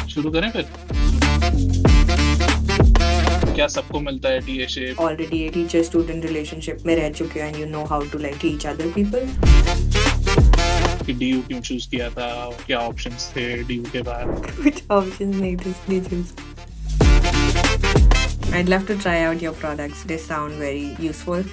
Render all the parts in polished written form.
शुरू करें फिर? क्या सबको मिलता है TA shape? already a teacher student relationship में रह चुके हैं and you know how to like teach other people. कि डीयू क्यों चूज किया था? क्या ऑप्शंस थे डीयू के बाद? Which options make this choose? I'd love to try out your products. They sound very useful.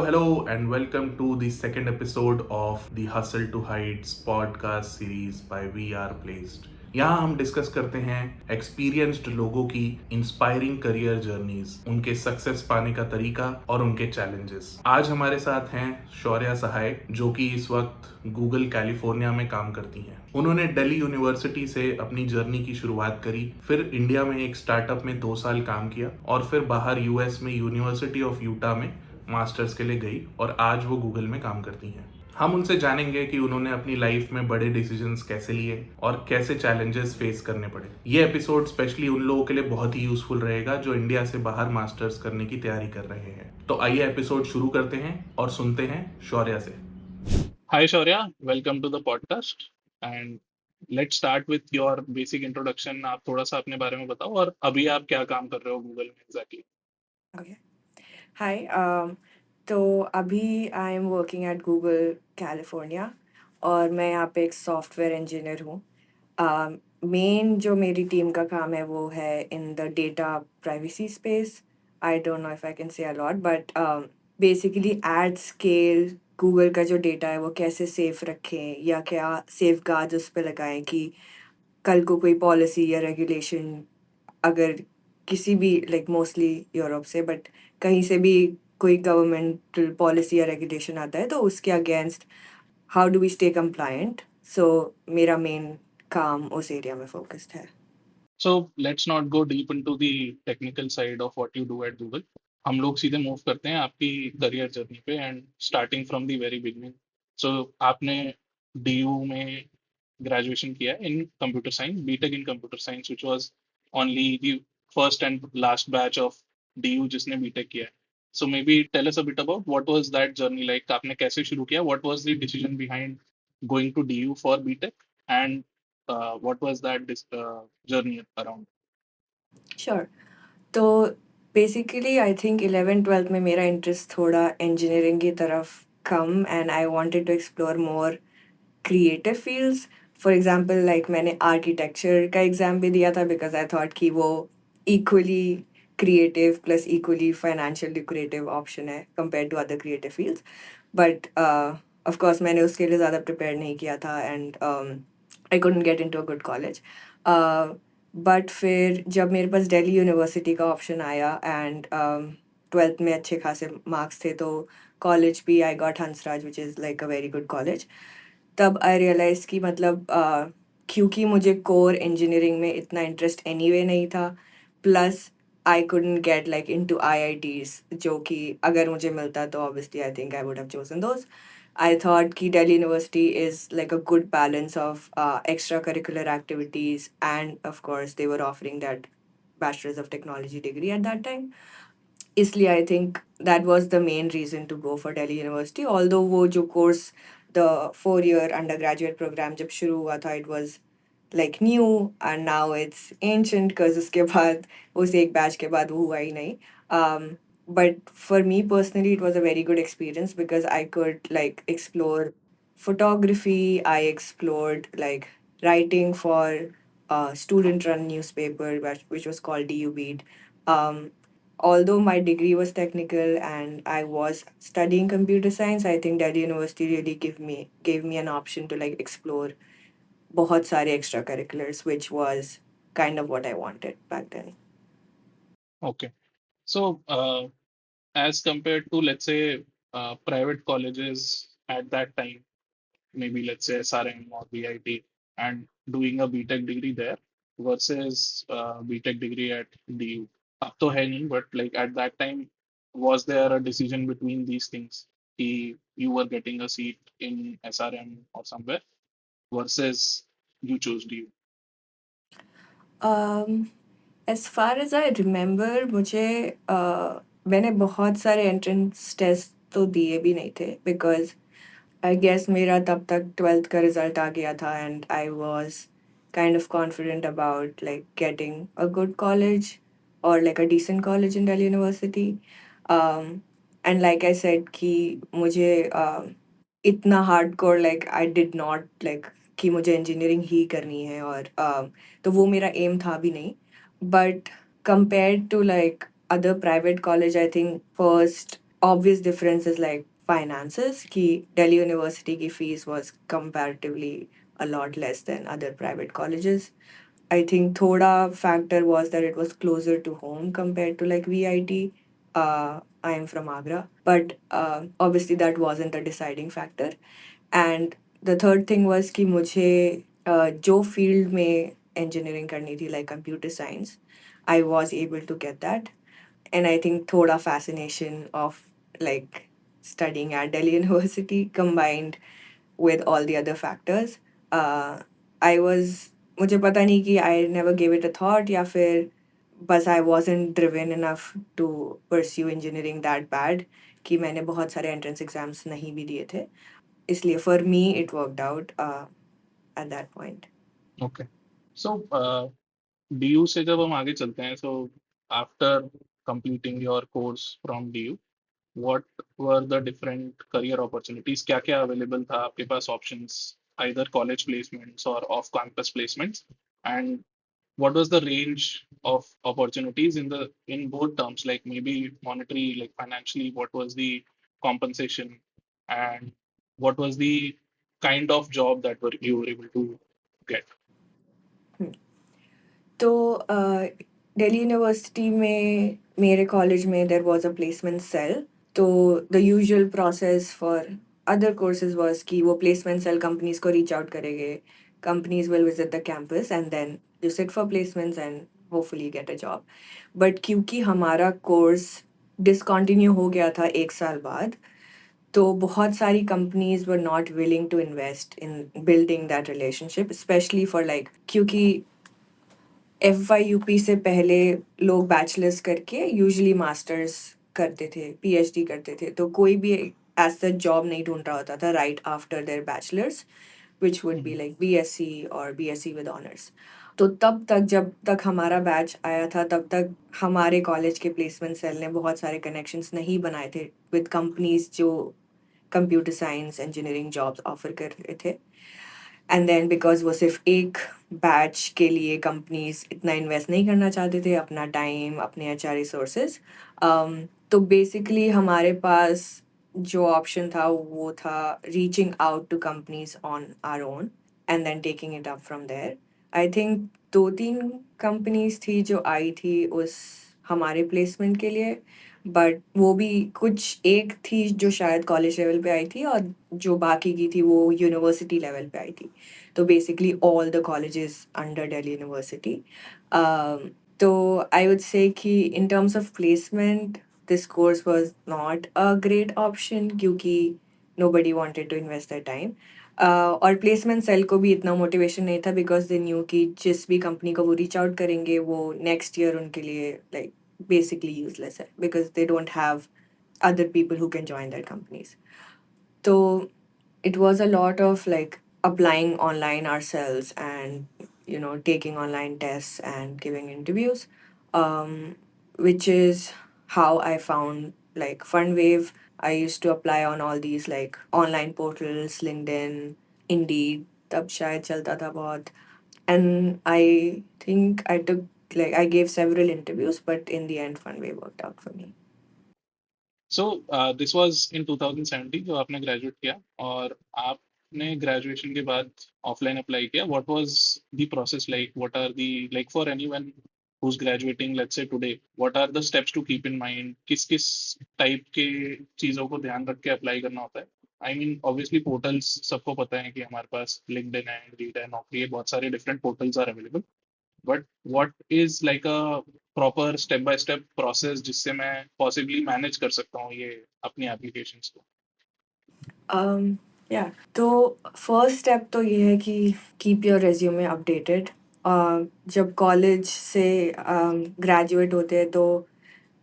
Hello, and welcome to the second episode of the Hustle to Heights podcast series by We Are Placed. यहाँ हम discuss करते हैं experienced लोगों की inspiring career journeys, उनके success पाने का तरीका और उनके चैलेंजेस। आज हमारे साथ हैं शौर्या सहाय, जो कि इस वक्त गूगल कैलिफोर्निया में काम करती हैं। उन्होंने दिल्ली यूनिवर्सिटी से अपनी जर्नी की शुरुआत करी, फिर इंडिया में एक स्टार्टअप में 2 साल काम किया और फिर बाहर यूएस में यूनिवर्सिटी ऑफ यूटा में मास्टर्स के लिए गई और आज वो गूगल में काम करती हैं। हम उनसे जानेंगे कि उन्होंने अपनी लाइफ में बड़े डिसीजंस कैसे लिए और कैसे चैलेंजेस फेस करने पड़े। ये एपिसोड स्पेशली उन लोगों के लिए बहुत ही यूजफुल रहेगा जो इंडिया से बाहर मास्टर्स करने की तैयारी कर रहे हैं। तो आइए एपिसोड शुरू करते हैं और सुनते हैं शौर्या से। Hi Shaurya, welcome to the podcast and let's start with your basic introduction. आप थोड़ा सा अपने बारे में बताओ और अभी आप क्या काम कर रहे हो गूगल में एग्जैक्टली? Okay. Hi. तो अभी I am working at Google California और मैं यहाँ पे एक सॉफ्टवेयर इंजीनियर हूँ। मेन जो मेरी टीम का काम है वो है in the data privacy space. I don't know if I can say a lot but basically at scale Google का जो डेटा है वो कैसे सेफ रखें या क्या सेफ गार्ड्स उस पर लगाएं कि कल को कोई पॉलिसी या रेगुलेशन अगर किसी भी लाइक मोस्टली यूरोप से बट कहीं से भी कोई गवर्नमेंटल पॉलिसी या रेगुलेशन आता है तो उसके against how do we stay compliant. So मेरा मेन काम उस एरिया में फोकस्ड है। So let's not go deep into the technical side of what you do at Google. हम लोग सीधे मूव करते हैं आपकी करियर जर्नी पे and starting from the very beginning. So आपने डीयू में ग्रेजुएशन किया in computer science, B Tech in computer science, which was only the first and last batch of DU जिसने बीटेक किया है। So maybe tell us a bit about what was that journey like. आपने कैसे शुरू किया? What was the decision behind going to DU for B Tech and what was that journey around? Sure. तो basically I think 11th-12th में मेरा interest थोड़ा engineering की तरफ कम and I wanted to explore more creative fields. For example like मैंने architecture का exam भी दिया था बिकॉज आई थॉट कि वो equally creative plus equally financial lucrative option है compare to other creative fields. But of course मैंने उसके लिए ज़्यादा प्रिपेयर नहीं किया था and I couldn't get into a good college. But फिर जब मेरे पास दिल्ली यूनिवर्सिटी का ऑप्शन आया एंड 12th में अच्छे खासे मार्क्स थे तो कॉलेज भी I got Hansraj which is like a very good college. तब आई रियलाइज कि मतलब क्योंकि मुझे कोर इंजीनियरिंग में इतना इंटरेस्ट एनीवे नहीं था प्लस आई couldn't get like into IITs जो कि अगर मुझे मिलता तो obviously I think I would have chosen those. I thought कि Delhi University is like a good balance of extracurricular activities and of course they were offering that Bachelor's of Technology degree at that time. इसलिए I think that was the main reason to go for Delhi university. Although वो जो course the 4 year undergraduate program जब शुरू हुआ था it was like new and now it's ancient because उसके बाद उस एक बैच के बाद वो हुआ ही नहीं। But for me personally it was a very good experience because I could like explore photography. I explored like writing for a student-run newspaper which was called DU Beat. Um, although my degree was technical and I was studying computer science, I think Delhi University really gave me an option to like explore बहुत सारे extracurriculars, which was kind of what I wanted back then. Okay. So, as compared to, let's say, private colleges at that time, maybe let's say SRM or BIT, and doing a BTech degree there versus BTech degree at DU. अब तो है नहीं, but like at that time, was there a decision between these things? You were getting a seat in SRM or somewhere versus you chose DU. Um, as far as I remember, मुझे मैंने बहुत सारे entrance test तो दिए भी नहीं थे because I guess मेरा तब तक 12th का रिजल्ट आ गया था and I was kind of confident about like getting a good college और like a decent college in Delhi university and like I said कि मुझे इतना hardcore like I did not like कि मुझे इंजीनियरिंग ही करनी है और तो वो मेरा एम था भी नहीं but compared to like other private college, I think first obvious difference is like finances. Ki Delhi University ki fees was comparatively a lot less than other private colleges. I think thoda factor was that it was closer to home compared to like VIT. I am from Agra, but obviously that wasn't a deciding factor. And the third thing was कि मुझे जो field में engineering करनी थी like computer science I was able to get that and I think थोड़ा fascination of like studying at Delhi University combined with all the other factors. I was मुझे पता नहीं कि I never gave it a thought या फिर बस I wasn't driven enough to pursue engineering that bad कि मैंने बहुत सारे entrance exams नहीं भी दिए थे इसलिए for me it worked out at that point. Okay so DU से जब हम आगे चलते हैं, so after completing your course from DU, what were the different career opportunities? क्या क्या available था आपके पास options, either college placements or off campus placements, and what was the range of opportunities in both terms, like maybe monetary, like financially, what was the compensation, and what was the kind of job that you were able to get? Hmm. तो Delhi university में मेरे college में there was a placement cell तो the usual process for other courses was कि वो placement cell companies को reach out करेंगे companies will visit the campus and then you sit for placements and hopefully get a job but क्योंकि हमारा course discontinue हो गया था 1 साल बाद तो बहुत सारी companies were not willing to invest in building that relationship specially for like क्योंकि FYUP से पहले लोग बैचलर्स करके यूजुअली मास्टर्स करते थे PhD करते थे तो कोई भी एज सच जॉब नहीं ढूंढ रहा होता था right after their bachelors which would be like BSc और BSc विद ऑनर्स तो तब तक जब तक हमारा बैच आया था तब तक हमारे कॉलेज के प्लेसमेंट सेल ने बहुत सारे कनेक्शंस नहीं बनाए थे विद कंपनीज जो computer science engineering jobs offer कर रहे थे एंड देन बिकॉज वो सिर्फ एक बैच के लिए कंपनीज इतना इन्वेस्ट नहीं करना चाहते थे अपना टाइम अपने HR रिसोर्सेज तो बेसिकली हमारे पास जो ऑप्शन था वो था reaching out to companies on our own and then taking it up from there I think 2-3 companies थी जो आई थी उस हमारे प्लेसमेंट के लिए बट वो भी कुछ एक थी जो शायद कॉलेज लेवल पे आई थी और जो बाकी की थी वो यूनिवर्सिटी लेवल पे आई थी तो basically all the colleges under Delhi University. So I would say कि in terms of placement, this course was not a great option क्योंकि nobody wanted to invest their time. और प्लेसमेंट सेल को भी इतना motivation नहीं था because they knew कि जिस भी कंपनी को वो रीच आउट करेंगे वो नेक्स्ट ईयर उनके लिए लाइक बेसिकली यूजलेस है because they don't have other people who can join their companies. So it was a lot of like applying online ourselves and taking online tests and giving interviews um, which is how I found like Fundwave. I used to apply on all these like online portals, LinkedIn, Indeed, tab shayad chalta tha bahut, and I think I took like I gave several interviews but in the end Fundwave worked out for me. So this was in 2017 जो आपने graduate किया, और आपने graduation के बाद offline apply किया. What was the process like? What are the like for anyone who's graduating let's say today, what are the steps to keep in mind? किस किस टाइप के चीजों को ध्यान रख के अप्लाई करना होता है? आई मीन ऑब्वियसली पोर्टल्स सबको पता है कि हमारे पास लिंक्डइन है, इंडीड है, नौकरी है, बहुत सारे different portals are available, but what is like a proper step by step process जिससे मैं possibly manage कर सकता हूँ ये अपनी applications को? या तो फर्स्ट स्टेप तो ये है कि कीप योर रेज्यूमे अपडेटेड. जब कॉलेज से ग्रेजुएट होते हैं तो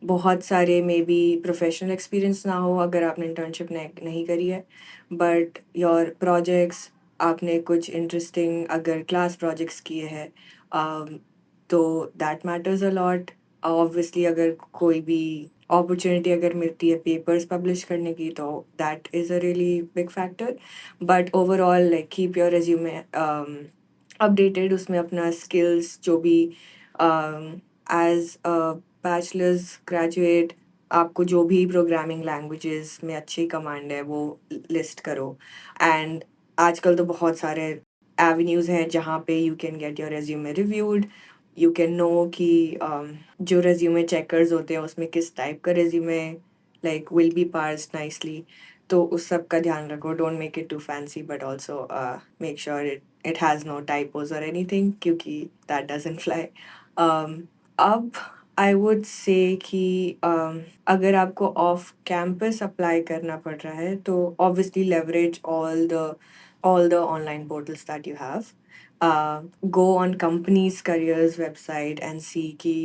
बहुत सारे मे बी प्रोफेशनल एक्सपीरियंस ना हो अगर आपने इंटर्नशिप नहीं करी है, बट योर प्रोजेक्ट्स, आपने कुछ इंटरेस्टिंग अगर क्लास प्रोजेक्ट्स किए हैं, तो that matters a lot. Obviously अगर कोई भी अपॉर्चुनिटी अगर मिलती है पेपर्स पब्लिश करने की, तो that is a really big factor. But overall like keep your resume updated, उसमें अपना स्किल्स जो भी एज अ बैचलर्स ग्रेजुएट आपको जो भी प्रोग्रामिंग लैंग्वेजेस में अच्छी कमांड है वो लिस्ट करो। एंड आजकल तो बहुत सारे एवेन्यूज़ हैं जहाँ पे you can get your resume reviewed, you can know कि जो रेज्यूमे चेकर्स होते हैं उसमें किस टाइप का resume like will be parsed nicely. तो उस सब का ध्यान रखो, don't make it too fancy but also make sure it has no typos और एनीथिंग, क्योंकि दैट डजंट फ्लाई। अब आई वुड से कि अगर आपको ऑफ कैंपस अप्लाई करना पड़ रहा है तो obviously leverage all the online portals that you have. Go on companies careers website and see कि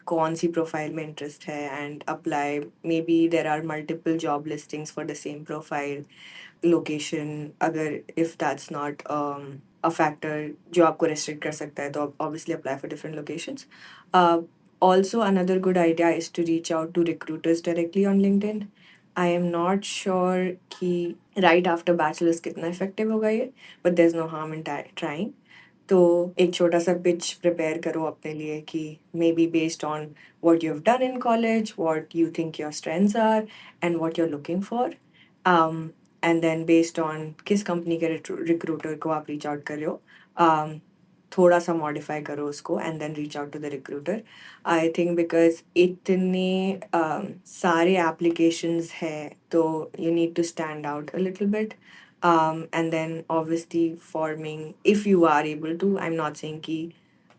कौन सी प्रोफाइल में इंटरेस्ट है and apply. Maybe there are multiple job listings for the same profile location, अगर if that's not a factor जो आपको restrict कर सकता है, तो obviously apply for different locations. Also, another good idea is to reach out to recruiters directly on LinkedIn. I am not sure कि right after bachelor's कितना effective होगा ये, but there's no harm in trying. तो एक छोटा सा pitch prepare करो अपने लिए कि may be based on what you've done in college, what you think your strengths are, and what you're looking for. And then based on किस company के रिक्रूटर को आप रीच आउट कर रहे हो, थोड़ा सा मॉडिफाई करो उसको and then reach out to the recruiter. I think because इतने सारे एप्लीकेशंस हैं तो you need to stand out a little bit. And then obviously forming, if you are able to, I'm not saying कि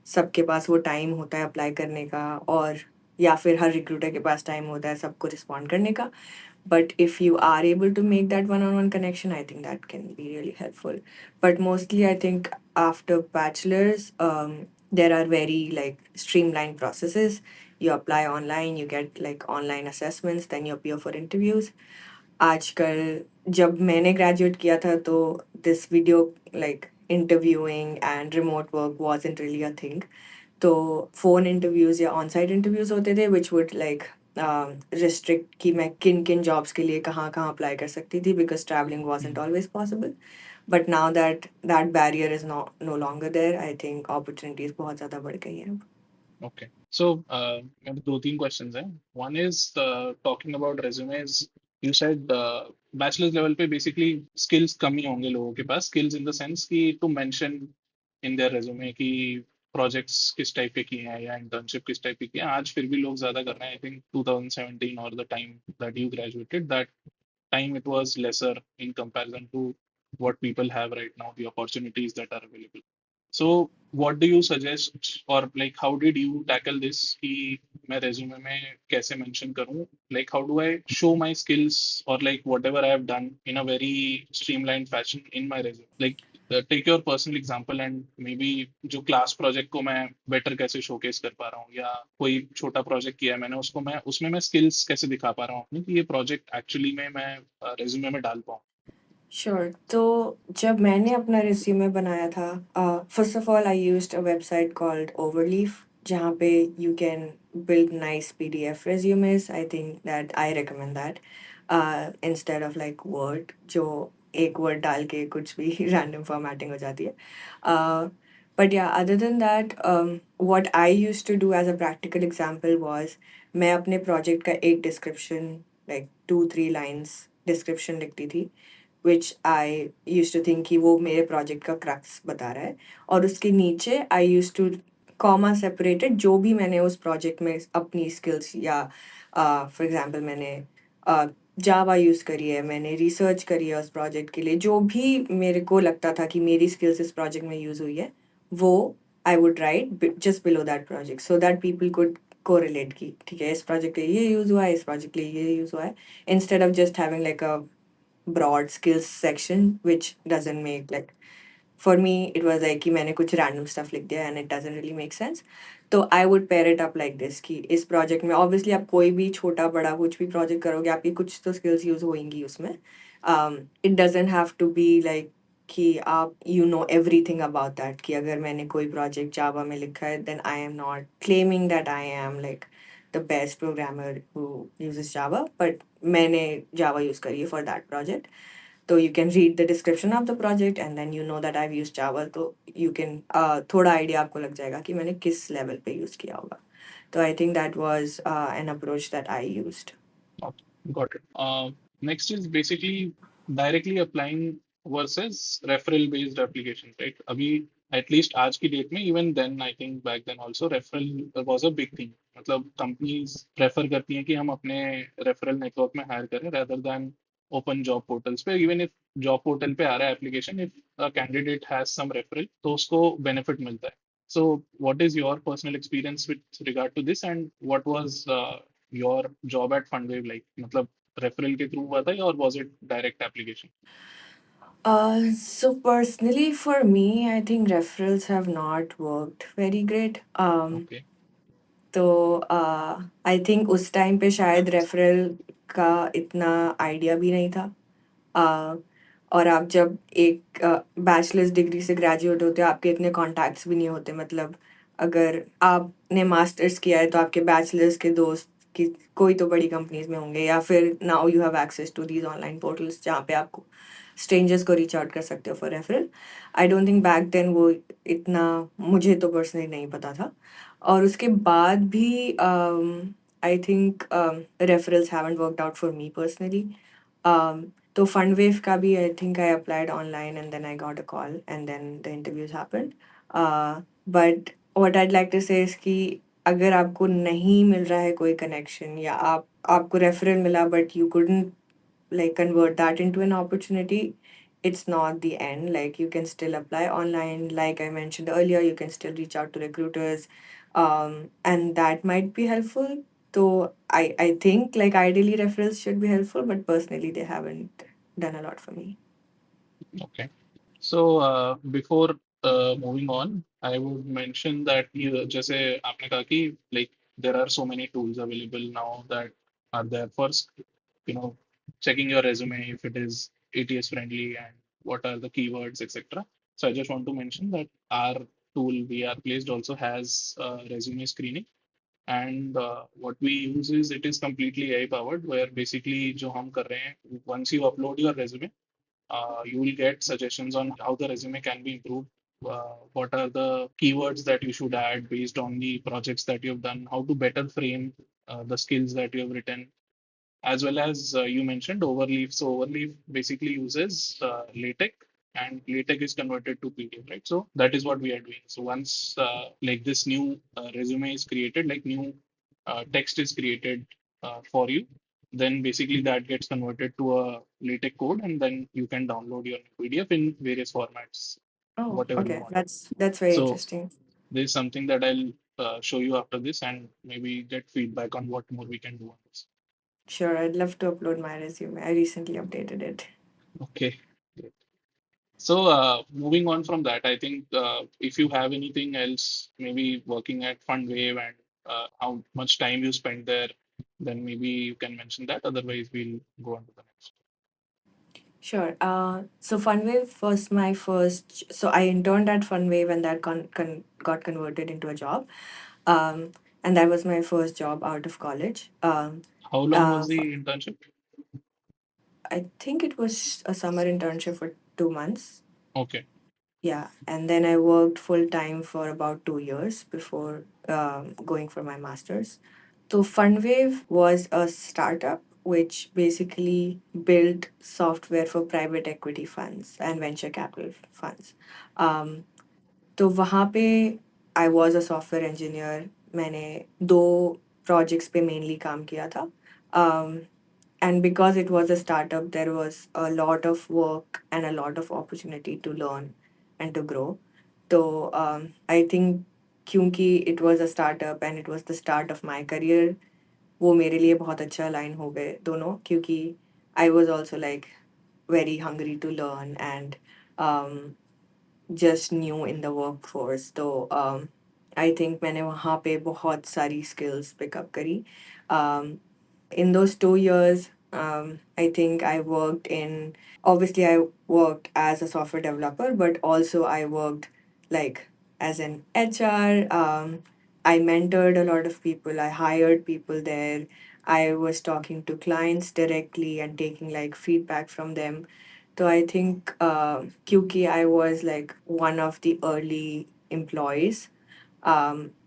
सबके पास वो time होता है apply करने का, और या फिर हर रिक्रूटर के पास टाइम होता है सबको रिस्पॉन्ड करने का, but if you are able to make that one-on-one connection, I think that can be really helpful. But mostly I think after bachelor's, there are very like streamlined processes. You apply online, you get like online assessments, then you appear for interviews. आजकल जब मैंने graduate किया था तो this video like interviewing and remote work wasn't really a thing. तो phone interviews या on site interviews होते थे विच वुड लाइक रिस्ट्रिक्ट कि मैं किन किन जॉब्स के लिए कहाँ कहाँ अप्लाई कर सकती थी, because travelling wasn't always possible. But now that barrier is no longer there, I think opportunities बहुत ज़्यादा बढ़ गई हैं अब। Okay. So, मेरे दो तीन questions हैं. One is talking about resumes. You said bachelor's level पे basically skills कम ही होंगे लोगों के पास. Skills in the sense कि to mention in their resume कि projects किस type के किए हैं या internship किस type के किए हैं. आज फिर भी लोग ज़्यादा कर रहे हैं. I think 2017 or the time that you graduated, that time it was lesser in comparison to what people have right now, the opportunities that are available. So what do you suggest, or like how did you tackle this कि मैं resume में कैसे mention करूँ, like how do I show my skills or like whatever I have done in a very streamlined fashion in my resume, like take your personal example and maybe जो class project को मैं better कैसे showcase कर पा रहा हूँ, या कोई छोटा project किया है मैंने उसको मैं उसमें मैं skills कैसे दिखा पा रहा हूँ अपनी कि ये project actually में मैं resume में डाल पाऊँ. श्योर। तो जब मैंने अपना रिज्यूमे बनाया था, first of all I used a website called Overleaf, जहाँ पे you can build nice PDF resumes. I think that I recommend that instead of like Word, जो एक word डाल के कुछ भी random formatting हो जाती है. But yeah, other than that, what I used to do as a practical example was मैं अपने project का एक description, like 2-3 lines description लिखती थी, which I used to think कि वो मेरे project का crux बता रहा है, और उसके नीचे I used to comma separated जो भी मैंने उस project में अपनी skills या for example मैंने जावा यूज़ करी है, मैंने रिसर्च करी है उस project के लिए, जो भी मेरे को लगता था कि मेरी skills इस project में यूज़ हुई है, वो I would write just below that project so that people could correlate कि ठीक है इस project के लिए ये यूज़ हुआ है, इस project के लिए ये यूज़ हुआ है, instead of just having like a broad skills section which doesn't make like, for me it was like कि मैंने कुछ random stuff लिख दिया and it doesn't really make sense. तो I would pair it up like this कि इस project में obviously आप कोई भी छोटा बड़ा कुछ भी प्रोजेक्ट करोगे आपकी कुछ तो स्किल्स यूज होंगी उसमें. It doesn't have to be like कि आप you know everything about that कि अगर मैंने कोई प्रोजेक्ट जावा में लिखा है then I am not claiming that I am like the best programmer who uses Java but मैंने जावा यूज़ करी है for that project. So you can read the description of the project and then you know that I've used Java. तो you can थोड़ा idea आपको लग जाएगा कि मैंने किस level पे use किया होगा. So I think that was an approach that I used. Okay, got it. Next is basically directly applying versus referral based application, right? अभी at least आज की डेट में even then I think back then also referral was a big thing. मतलब companies prefer करती हैं कि हम अपने referral network में hire करें rather than open job portals पे. Even if job portal पे आ रहा है application, if a candidate has some referral तो उसको benefit मिलता है. So what is your personal experience with regard to this and what was your job at Fundwave like? मतलब referral के through हुआ था या और was it direct application? So personally for me, I think referrals have not worked very great. Okay. तो I think उस time पे शायद रेफरल का इतना आइडिया भी नहीं था. uh, और आप जब एक बैचलर्स डिग्री से ग्रेजुएट होते हो आपके इतने कॉन्टैक्ट्स भी नहीं होते. मतलब अगर आपने मास्टर्स किया है तो आपके बैचलर्स के दोस्त की कोई तो बड़ी कंपनीज में होंगे या फिर now you have access to these online portals जहाँ पे आपको स्ट्रेंजर्स को रीच आउट कर सकते हो for referral. I don't think back then वो इतना मुझे तो पर्सनली नहीं पता था. और उसके बाद भी I think referrals haven't worked out for me personally. तो फंडवेव का भी I think I applied online and then I got a call and then the interviews happened. But what I'd like to say is कि अगर आपको नहीं मिल रहा है कोई कनेक्शन या आपको रेफरल मिला but you couldn't like convert that into an opportunity, it's not the end. Like you can still apply online, like I mentioned earlier, you can still reach out to recruiters, and that might be helpful. So I think like ideally referrals should be helpful, but personally they haven't done a lot for me. Okay. So before moving on, I would mention that you जैसे आपने कहा कि like there are so many tools available now that are there for checking your resume if it is ATS friendly and what are the keywords etc. So I just want to mention that our tool we are placed also has resume screening and what we use is it is completely AI powered where basically जो हम कर रहे हैं once you upload your resume you will get suggestions on how the resume can be improved. What are the keywords that you should add based on the projects that you've done? How to better frame the skills that you have written, as well as you mentioned Overleaf. So Overleaf basically uses LaTeX, and LaTeX is converted to PDF, right? So that is what we are doing. So once like this new resume is created, like new text is created for you, then basically that gets converted to a LaTeX code, and then you can download your PDF in various formats, Oh, whatever you okay, want. that's very So interesting. this is something that I'll show you after this, and maybe get feedback on what more we can do on this. Sure, I'd love to upload my resume. I recently updated it. Okay. Great. So, moving on from that, I think if you have anything else, maybe working at Fundwave and how much time you spend there, then maybe you can mention that. Otherwise, we'll go on to the next. Sure. So Funwave was my first. So I interned at Funwave, and that got converted into a job. Um, and that was my first job out of college. How long was the internship? I think it was a summer internship for 2 months. Okay. Yeah, and then I worked full time for about 2 years before going for my master's. So Fundwave was a startup which basically built software for private equity funds and venture capital funds. Um, तो वहाँ पे आई was a software engineer. मैंने 2 projects पे mainly काम किया था. And because it was a startup, there was a lot of work and a lot of opportunity to learn and to grow. So I think क्योंकि it was a startup and it was the start of my career, वो मेरे लिए बहुत अच्छा align हो गए दोनों क्योंकि I was also like very hungry to learn and um, just new in the workforce. So I think मैंने वहाँ पे बहुत सारी स्किल्स पिकअप करी. um, in those 2 years, I think I worked in, obviously I worked as a software developer, but also I worked like as an HR. I mentored a lot of people, I hired people there, I was talking to clients directly and taking like feedback from them. So I think क्योंकि I was like one of the early employees,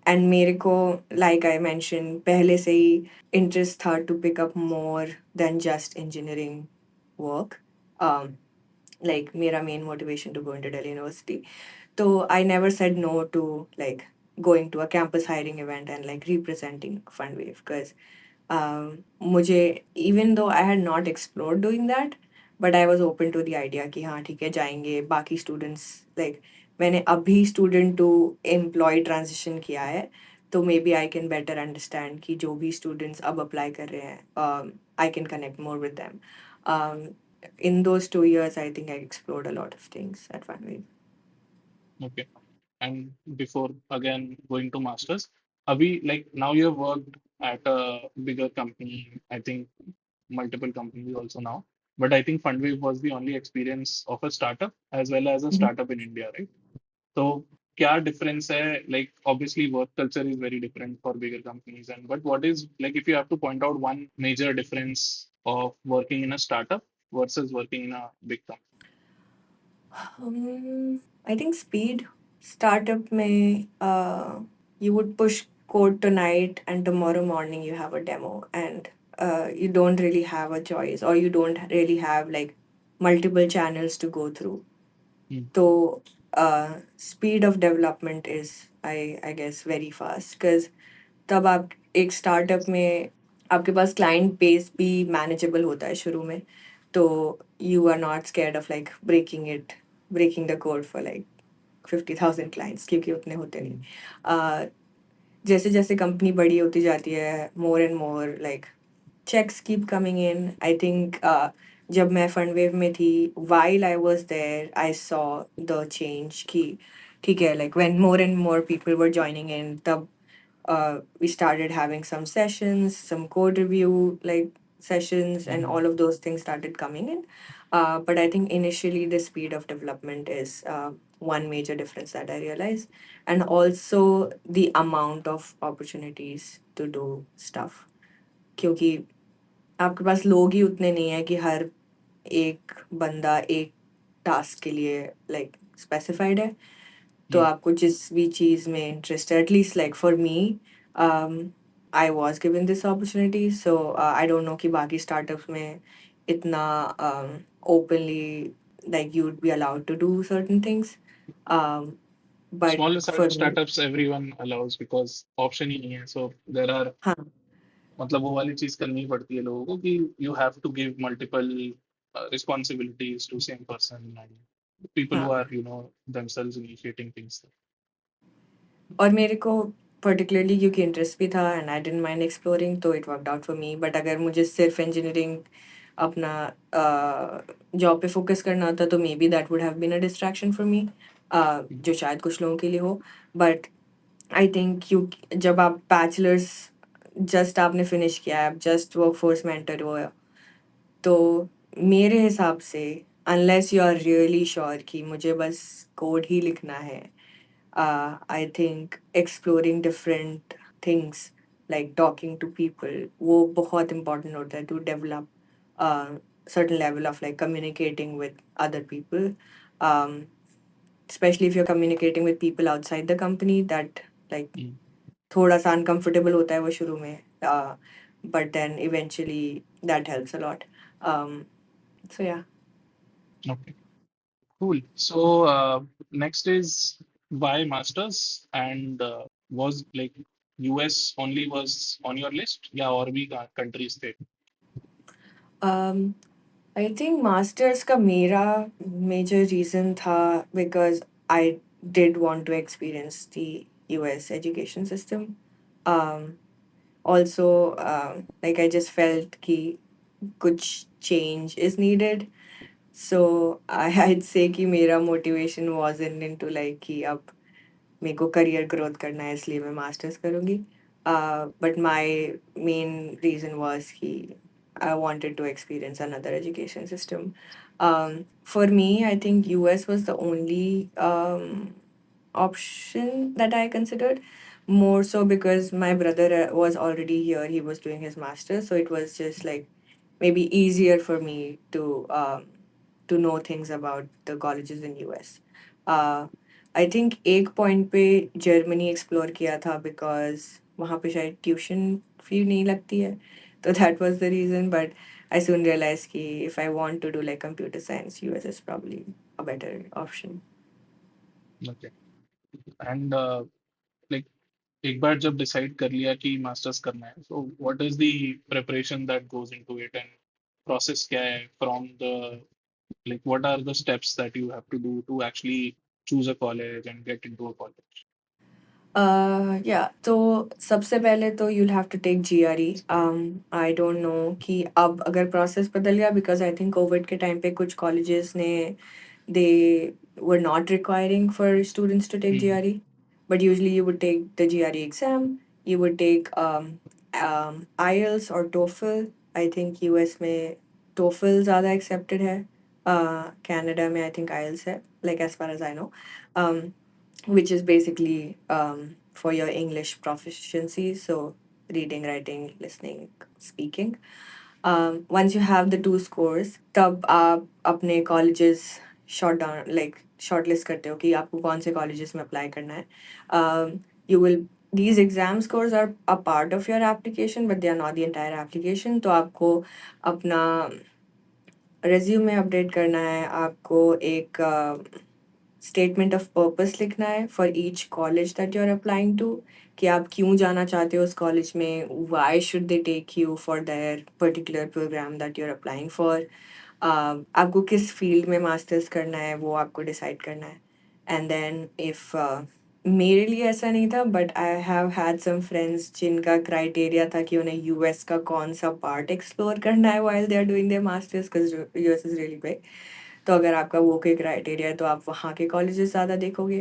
and मेरे को, like I mentioned, पहले से ही interest था to pick up more than just engineering work. Um, like मेरा main motivation to go into Delhi University. So I never said no to like going to a campus hiring event and like representing Fundwave, because मुझे, even though I had not explored doing that, but I was open to the idea कि हाँ ठीक है जाएंगे बाकी students, like मैंने अभी student to employee transition किया है, तो maybe I can better understand कि जो भी students अब apply कर रहे हैं, I can connect more with them. um, in those 2 years I think I explored a lot of things at Funwave. Okay. And before again going to masters, Abhi, like now you have worked at a bigger company, I think multiple companies also now. But I think Fundwave was the only experience of a startup as well as a startup in India, right? So क्या difference है? Like obviously work culture is very different for bigger companies, and but what is, like, if you have to point out one major difference of working in a startup versus working in a big company? I think speed. Startup may you would push code tonight and tomorrow morning you have a demo, and you don't really have a choice, or you don't really have like multiple channels to go through. Hmm. So speed of development is, I guess, very fast, because तब आप एक startup में आपके पास client base भी manageable होता है शुरू में, तो you are not scared of like breaking the code for like 50,000 clients, क्योंकि उतने होते नहीं. जैसे जैसे कंपनी बड़ी होती जाती है, more and more like checks keep coming in. I think जब मैं फंडवेव में थी, while I was there, I saw the change कि ठीक है, like when more and more people were joining in, तब we started having some sessions, some code review like sessions, and Mhm. all of those things started coming in. But I think initially the speed of development is one major difference that I realized, and also the amount of opportunities to do stuff. क्योंकि आपके पास लोग ही उतने नहीं है कि हर एक बंदा एक टास्क के लिए लाइक स्पेसिफाइड है. तो Hmm. आपको जिस भी चीज़ में इंटरेस्ट है, at least like for me, I was given this opportunity, so I don't know कि बाकी स्टार्टअप्स में इतना openly like you would be allowed to do certain things, but Smaller for me. startups everyone allows because option ही नहीं है. So there are, हाँ. मतलब वो वाली चीज करनी पड़ती है लोगों को कि you have to give multiple responsibilities to same person and people who हाँ. are, themselves initiating things. और मेरे को पर्टिकुलरली क्योंकि इंटरेस्ट भी था and I didn't mind exploring, तो it worked out for me. But अगर मुझे सिर्फ इंजीनियरिंग अपना जॉब पे फोकस करना होता, तो maybe that would have been a distraction for me, Hmm. जो शायद कुछ लोगों के लिए हो. बट आई थिंक क्योंकि जब आप बैचलर्स जस्ट आपने फिनिश किया है, आप जस्ट वर्क फोर्स में एंटर हुए हो, तो मेरे हिसाब से unless you are really sure कि मुझे बस कोड ही लिखना है, I think exploring different things like talking to people वो बहुत important होता है to develop uh, certain level of like communicating with other people, um, especially if you're communicating with people outside the company, that like Hmm. थोड़ा सा uncomfortable होता है वो शुरू में, but then eventually that helps a lot. So yeah. Okay, cool. So next is why masters, and was like US only was on your list? Yeah, और भी countries थे. um, I think masters का मेरा major reason था because I did want to experience the US education system. Um, Also, like I just felt कि कुछ change is needed. So I'd say कि मेरा motivation wasn't into like कि अब मेरे को करियर ग्रोथ करना है इसलिए मैं मास्टर्स करूँगी. But my main reason was कि I wanted to experience another education system. For me, I think US was the only option that I considered, more so because my brother was already here. He was doing his master's, so it was just like maybe easier for me to know things about the colleges in US. Uh, I think एक point पे Germany explore किया था because वहाँ पे शायद tuition fee नहीं लगती है, तो that was the reason. But I soon realized कि if I want to do like computer science, US is probably a better option. Okay. And like एक बार जब डिसाइड कर लिया कि मास्टर्स करना है, so what is the preparation that goes into it and process क्या है from the, like what are the steps that you have to do to actually choose a college and get into a college? Yeah, तो सबसे पहले तो you'll have to take GRE. I don't know कि अब अगर process बदल गया, because I think COVID के time पे कुछ colleges ने they were not requiring for students to take hmm. GRE, but usually you would take the GRE exam, you would take IELTS or TOEFL. I think US में TOEFL ज़्यादा accepted है, Canada में I think IELTS है, like as far as I know. Which is basically for your English proficiency, so reading, writing, listening, speaking. Once you have the two scores, तब आप अपने colleges shortlist करते हो कि आपको कौन से colleges में apply करना है. You will These exam scores are a part of your application, but they are not the entire application. तो आपको अपना resume update करना है, आपको एक स्टेटमेंट ऑफ पर्पस लिखना है for each college that you are applying to, कि आप क्यों जाना चाहते हो उस कॉलेज में, why should they take you for their particular program that you are applying for. आपको किस फील्ड में मास्टर्स करना है वो आपको डिसाइड करना है. एंड देन इफ मेरे लिए ऐसा नहीं था, but I have had some friends जिनका क्राइटेरिया था कि उन्हें यूएस का कौन सा पार्ट एक्सप्लोर करना है while they are doing their masters, because US is really big. तो अगर आपका वो कोई क्राइटेरिया है तो आप वहाँ के कॉलेजेस ज़्यादा देखोगे.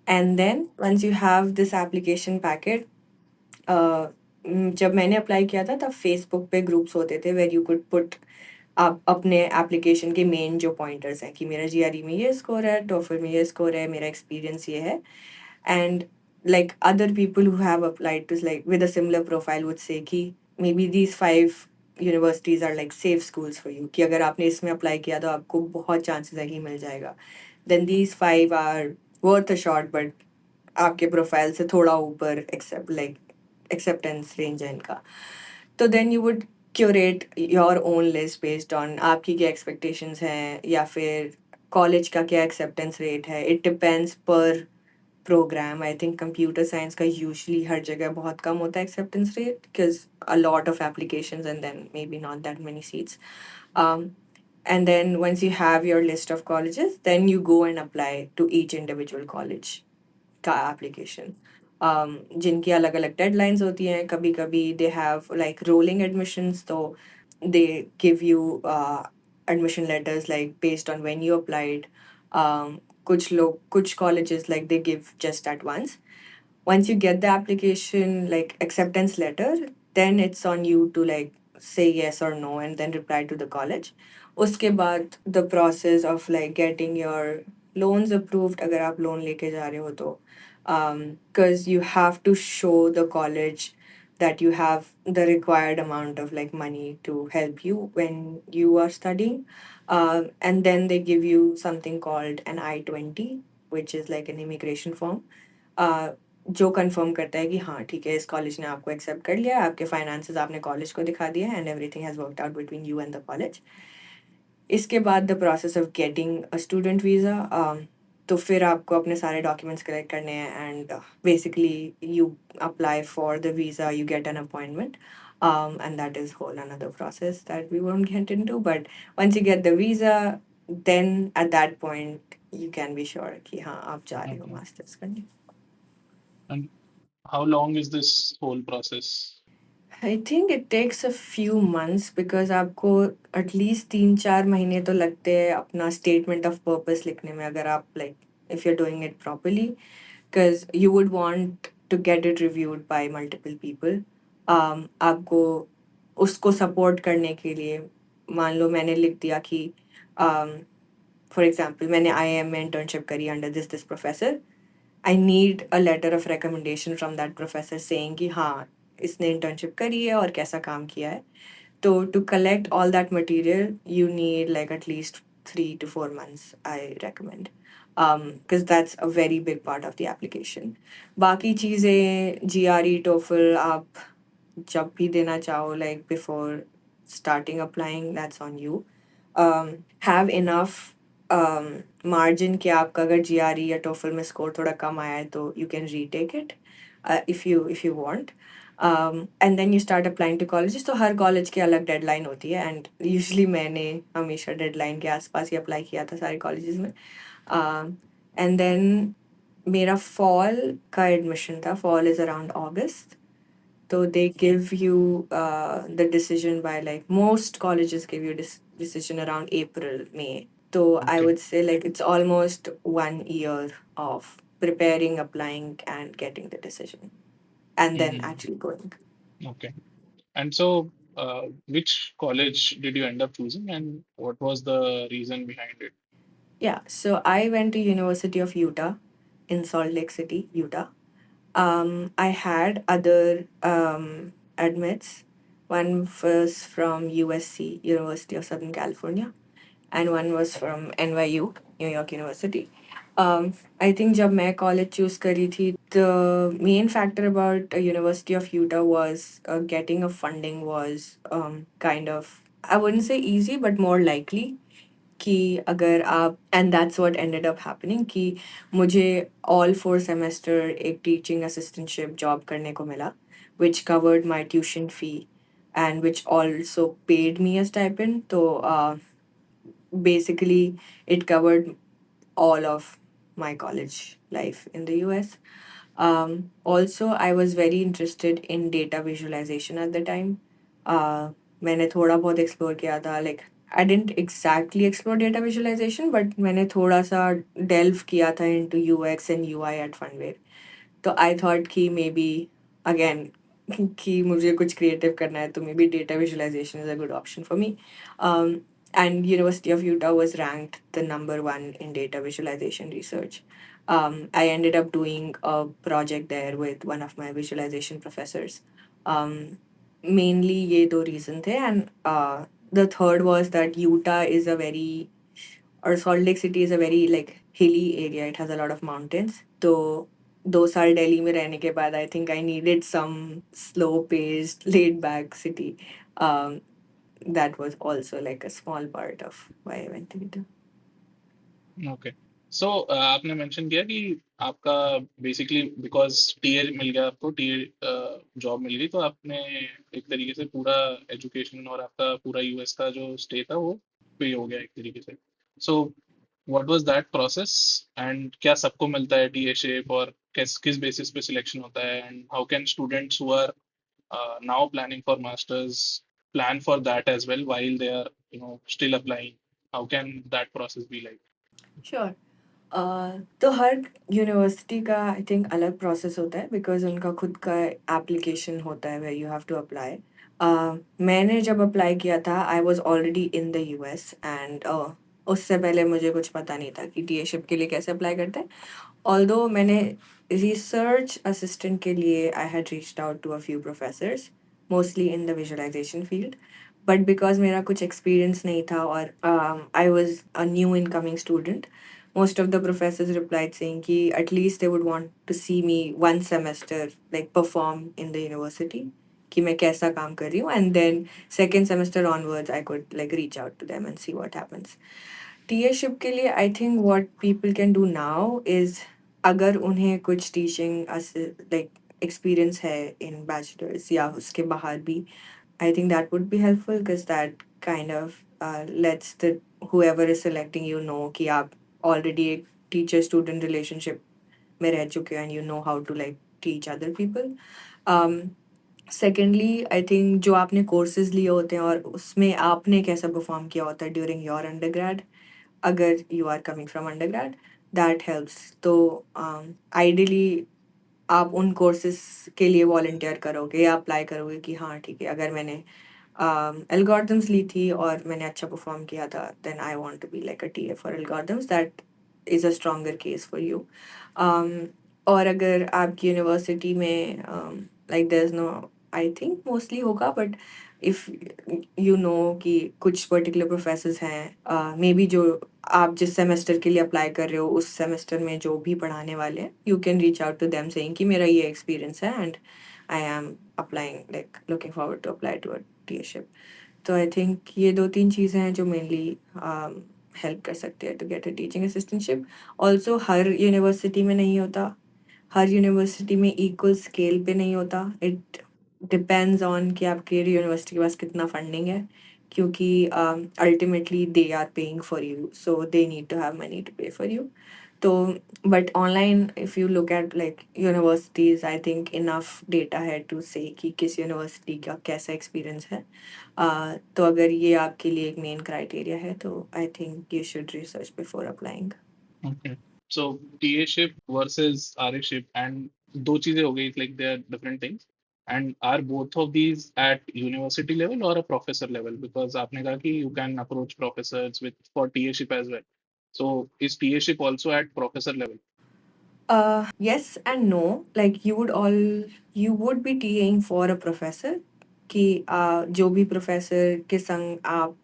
And then once you have this application packet, जब मैंने अप्लाई किया था तब फेसबुक पे ग्रुप्स होते थे वेर यू कुड पुट आप अपने एप्लीकेशन के मेन जो पॉइंटर्स हैं कि मेरा जीआरई में ये स्कोर है, टोफल में ये स्कोर है, मेरा एक्सपीरियंस ये है. And like other people who have applied to like with a similar profile would say कि maybe these 5 universities are like safe schools for you, कि अगर आपने इसमें अप्लाई किया तो आपको बहुत चांसेस है कि मिल जाएगा. Then these 5 are worth a shot, but आपके प्रोफाइल से थोड़ा ऊपर acceptance range है इनका. तो then you would curate your own list based on आपकी क्या expectations हैं या फिर कॉलेज का क्या acceptance rate है. It depends per program. I think computer science का usually हर जगह बहुत कम होता है acceptance rate, because a lot of applications and then maybe not that many seats. And then once you have your list of colleges, then you go and apply to each individual college का application. जिनकी अलग अलग deadlines होती हैं, कभी कभी they have like rolling admissions, तो they give you admission letters like based on when you applied. कुछ colleges like they give just at once. Once you get the application like acceptance letter, then it's on you to like say yes or no and then reply to the college. उसके बाद the process of like getting your loans approved अगर आप loan लेके जा रहे हो तो, because you have to show the college that you have the required amount of like money to help you when you are studying. And then they give you something called an I-20, which is like an immigration form, जो confirm करता है कि हाँ ठीक है, इस college ने आपको एक्सेप्ट कर लिया है, आपके फाइनेंसेस आपने कॉलेज को दिखा दिए हैं, and everything has worked out between you and the college. इसके बाद the process of getting a student visa, तो फिर आपको अपने सारे डॉक्यूमेंट्स कलेक्ट करने हैं and basically you apply for the visa, you get an appointment, and that is whole another process that we won't get into. But once you get the visa, then at that point you can be sure कि हाँ आप जा रहे हो Okay. Masters करने. And how long is this whole process? I think it takes a few months because आपको at least 3-4 महीने तो लगते हैं अपना statement of purpose लिखने में, अगर आप like if you're doing it properly. because you would want to get it reviewed by multiple people. आपको उसको support करने के लिए मान लो मैंने लिख दिया कि फॉर एग्जाम्पल मैंने IIM में internship करी under this professor. I need a letter of recommendation from that professor saying कि हाँ इसने internship करी है और कैसा काम किया है. So to collect all that material, you need like at least 3 to 4 months, I recommend. Because that's a very big part of the application. बाकी चीज़ें GRE, TOEFL आप जब भी देना चाहो like before starting applying, that's on you. Have enough margin कि आपका अगर GRE या TOEFL में score थोड़ा कम आया है तो you can retake it if you want. And then you start applying to colleges. तो हर college की अलग deadline होती है and usually मैंने हमेशा deadline के आसपास ही apply किया था सारे colleges में. And then मेरा fall का admission था. Fall is around August. So they give you the decision by like most colleges give you decision around April, May. So I Okay. would say like it's almost 1 year of preparing, applying, and getting the decision, and then Mhm. actually going. Okay. And so, which college did you end up choosing, and what was the reason behind it? Yeah, so I went to University of Utah in Salt Lake City, Utah. I had other admits. One was from USC, University of Southern California, and one was from NYU, New York University. I think जब मैं college choose करी थी, the main factor about University of Utah was getting a funding was kind of, I wouldn't say easy, but more likely. कि अगर आप and that's what ended up happening कि मुझे all 4 semester एक teaching assistantship job करने को मिला which covered my tuition fee and which also paid me a stipend. So basically it covered all of my college life in the US. Also, I was very interested in data visualization at the time. मैंने थोड़ा बहुत explore किया था, like I didn't exactly explore data visualization, but मैंने थोड़ा सा delve किया था into UX and UI at Funware. So I thought कि maybe again कि मुझे कुछ creative करना है तो maybe data visualization is a good option for me. And University of Utah was ranked the number 1 in data visualization research. I ended up doing a project there with one of my visualization professors. Mainly ये दो reason थे, and the third was that Utah is a very, or Salt Lake City is a very like hilly area. It has a lot of mountains. तो 2 साल दिल्ली में रहने के बाद I think I needed some slow paced laid back city. Um, that was also like a small part of why I went to Utah. Okay so आपने mention किया कि आपका बेसिकली बिकॉज टीए मिल गया आपको टीए जॉब मिल गई तो आपने एक तरीके से पूरा एजुकेशन और आपका पूरा यूएस का जो स्टे था वो पे हो गया एक तरीके से so what was that process and क्या सबको मिलता है टीए शेप और किस किस बेसिस पे सिलेक्शन होता है and how can students who are now planning for masters plan for that as well while they are still applying how can that process be like. Sure. तो हर university का I think अलग process होता है because उनका खुद का application होता है where you have to apply. मैंने जब अप्लाई किया था I was already in the US and उससे पहले मुझे कुछ पता नहीं था कि टीएशिप के लिए कैसे अप्लाई करते हैं. ऑल्दो मैंने रिसर्च असिस्टेंट के लिए I had reached out to a few professors mostly in the visualization field, but because मेरा कुछ एक्सपीरियंस नहीं था और I was a new incoming student, most of the professors replied saying कि at least they would want to see me 1 semester like perform in the university कि मैं कैसा काम कर रही हूँ, and then second semester onwards I could like reach out to them and see what happens. टीएशिप के लिए I think what people can do now is अगर उन्हें कुछ टीचिंग लाइक एक्सपीरियंस है इन बैचलर्स या उसके बाहर भी, I think that would be helpful because that kind of lets the whoever is selecting you know कि आप already एक teacher student relationship में रह चुके हो and you know how to like teach other people. Secondly, I think जो आपने courses लिए होते हैं और उसमें आपने कैसा perform किया होता है during your undergrad, अगर you are coming from undergrad, that helps. तो आइडियली आप उन कोर्सेज के लिए वॉलंटियर करोगे या अप्लाई करोगे कि हाँ ठीक है, अगर मैंने एल्गोरिथम्स ली थी और मैंने अच्छा परफॉर्म किया था, then I want to be like a TA for algorithms, that is a stronger case for you. और अगर आपकी यूनिवर्सिटी में like there is no, I think mostly होगा, बट इफ़ यू नो कि कुछ पर्टिकुलर प्रोफेसर्स हैं may be जो आप जिस सेमेस्टर के लिए अप्लाई कर रहे हो उस सेमेस्टर में जो भी पढ़ाने वाले हैं, you can reach out to them saying कि मेरा ये एक्सपीरियंस है and I am applying, like looking forward to apply to a TAship. तो आई थिंक ये 2-3 चीज़ें हैं जो मेनली हेल्प कर सकती है to get a teaching assistantship. Also हर यूनिवर्सिटी में नहीं होता, हर यूनिवर्सिटी में इक्वल स्केल पे नहीं होता। इट डिपेंड्स ऑन कि आपके यूनिवर्सिटी के पास कितना फंडिंग है, क्योंकि ultimately they are paying for you, so they need to have money to pay for you. तो but online if you look at like universities, I think enough data है to say कि किस university का कैसा experience है। तो अगर ये आपके लिए एक मेन क्राइटेरिया है तो I think you should research before applying. Okay. So TA ship versus RA ship, and दो चीजें हो गई, like they are different things. And are both of these at university level or a professor level? Because आपने कहा कि you can approach professors with for TA ship as well. So is TA ship also at professor level? Yes and no. Like you would be TAing for a professor कि जो भी professor के संग आप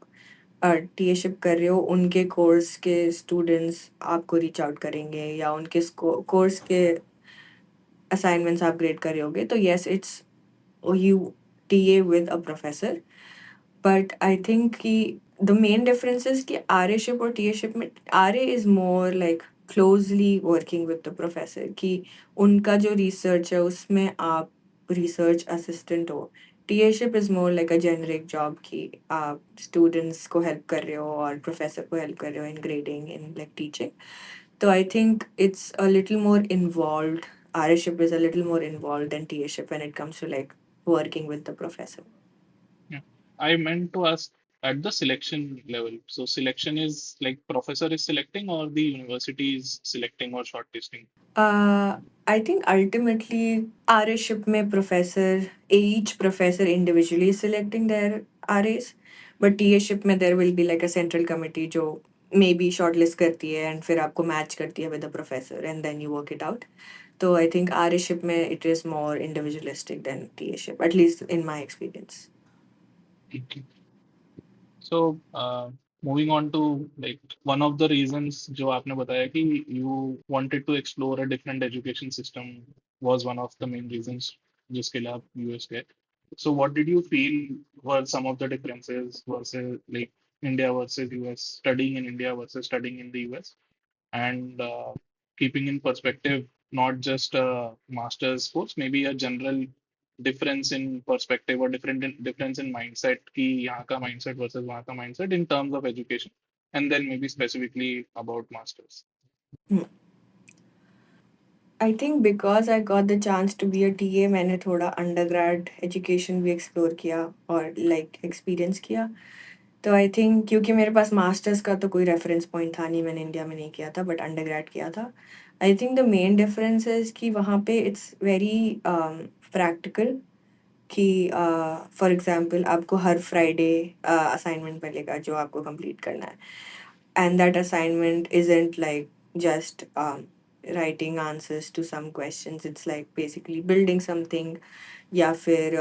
टीएशिप कर रहे हो उनके कोर्स के स्टूडेंट्स आपको रीच आउट करेंगे या उनके कोर्स के असाइनमेंट्स आप ग्रेड कर रहे होगे, तो yes it's you TA with a professor. But I think कि the main difference is कि RA ship और TA ship में RA is more like closely working with the professor, कि उनका जो research है उसमें आप research assistant हो। TA ship is more like a generic job कि आप students को help कर रहे हो और professor को help कर रहे हो in grading, in like teaching। तो I think it's a little more involved. RA ship is a little more involved than TA ship when it comes to like working with the professor. Yeah. I meant to ask at the selection level. So selection is like professor is selecting or the university is selecting or shortlisting? I think ultimately RA-ship में each professor individually is selecting their RAs, but TA-ship में there will be like a central committee जो maybe shortlist करती है and फिर आपको match करती है with the professor and then you work it out. So I think RA-ship में it is more individualistic than TA-ship, at least in my experience. Okay. So moving on to like one of the reasons जो आपने बताया कि you wanted to explore a different education system was one of the main reasons जिसके लिए आप US गए. So what did you feel were some of the differences versus like India versus US, studying in India versus studying in the US? And keeping in perspective not just a master's course, maybe a general difference in perspective or difference in mindset कि यहाँ का mindset versus वहाँ का mindset in terms of education, and then maybe specifically about masters. Hmm. I think because I got the chance to be a TA, मैंने थोड़ा undergrad education भी explore किया और like experience किया। तो आई थिंक क्योंकि मेरे पास मास्टर्स का तो कोई रेफरेंस पॉइंट था नहीं, मैंने इंडिया में नहीं किया था बट अंडरग्रेड किया था। I think the main difference is कि वहाँ पे इट्स वेरी प्रैक्टिकल कि फॉर एग्जांपल आपको हर फ्राइडे असाइनमेंट मिलेगा जो आपको कंप्लीट करना है, and that assignment isn't like just writing answers to some questions. It's like basically building something या फिर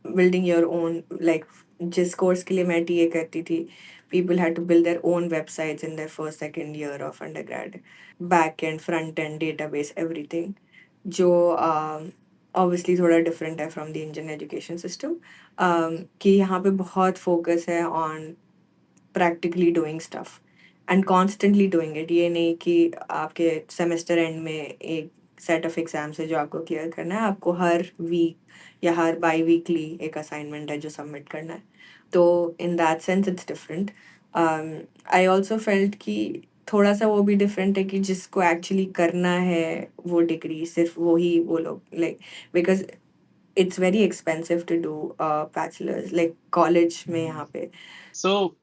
building your own, like जिस कोर्स के लिए मैं टीए करती थी, people had to build their own websites in their first second year of undergrad, back end front end database everything, जो obviously थोड़ा different है from the Indian education system, कि यहाँ पे बहुत focus है on practically doing stuff and constantly doing it. ये नहीं कि आपके सेमेस्टर एंड में एक सेट ऑफ एग्जाम्स है जो आपको क्लियर करना है, आपको हर वीक या हर बाई वीकली एक असाइनमेंट है जो सबमिट करना है। तो in that sense it's different. I also felt कि थोड़ा सा वो भी डिफरेंट है कि जिसको एक्चुअली करना है वो डिग्री सिर्फ वो लोग like, because it's very expensive to do bachelors like college में यहाँ पे। So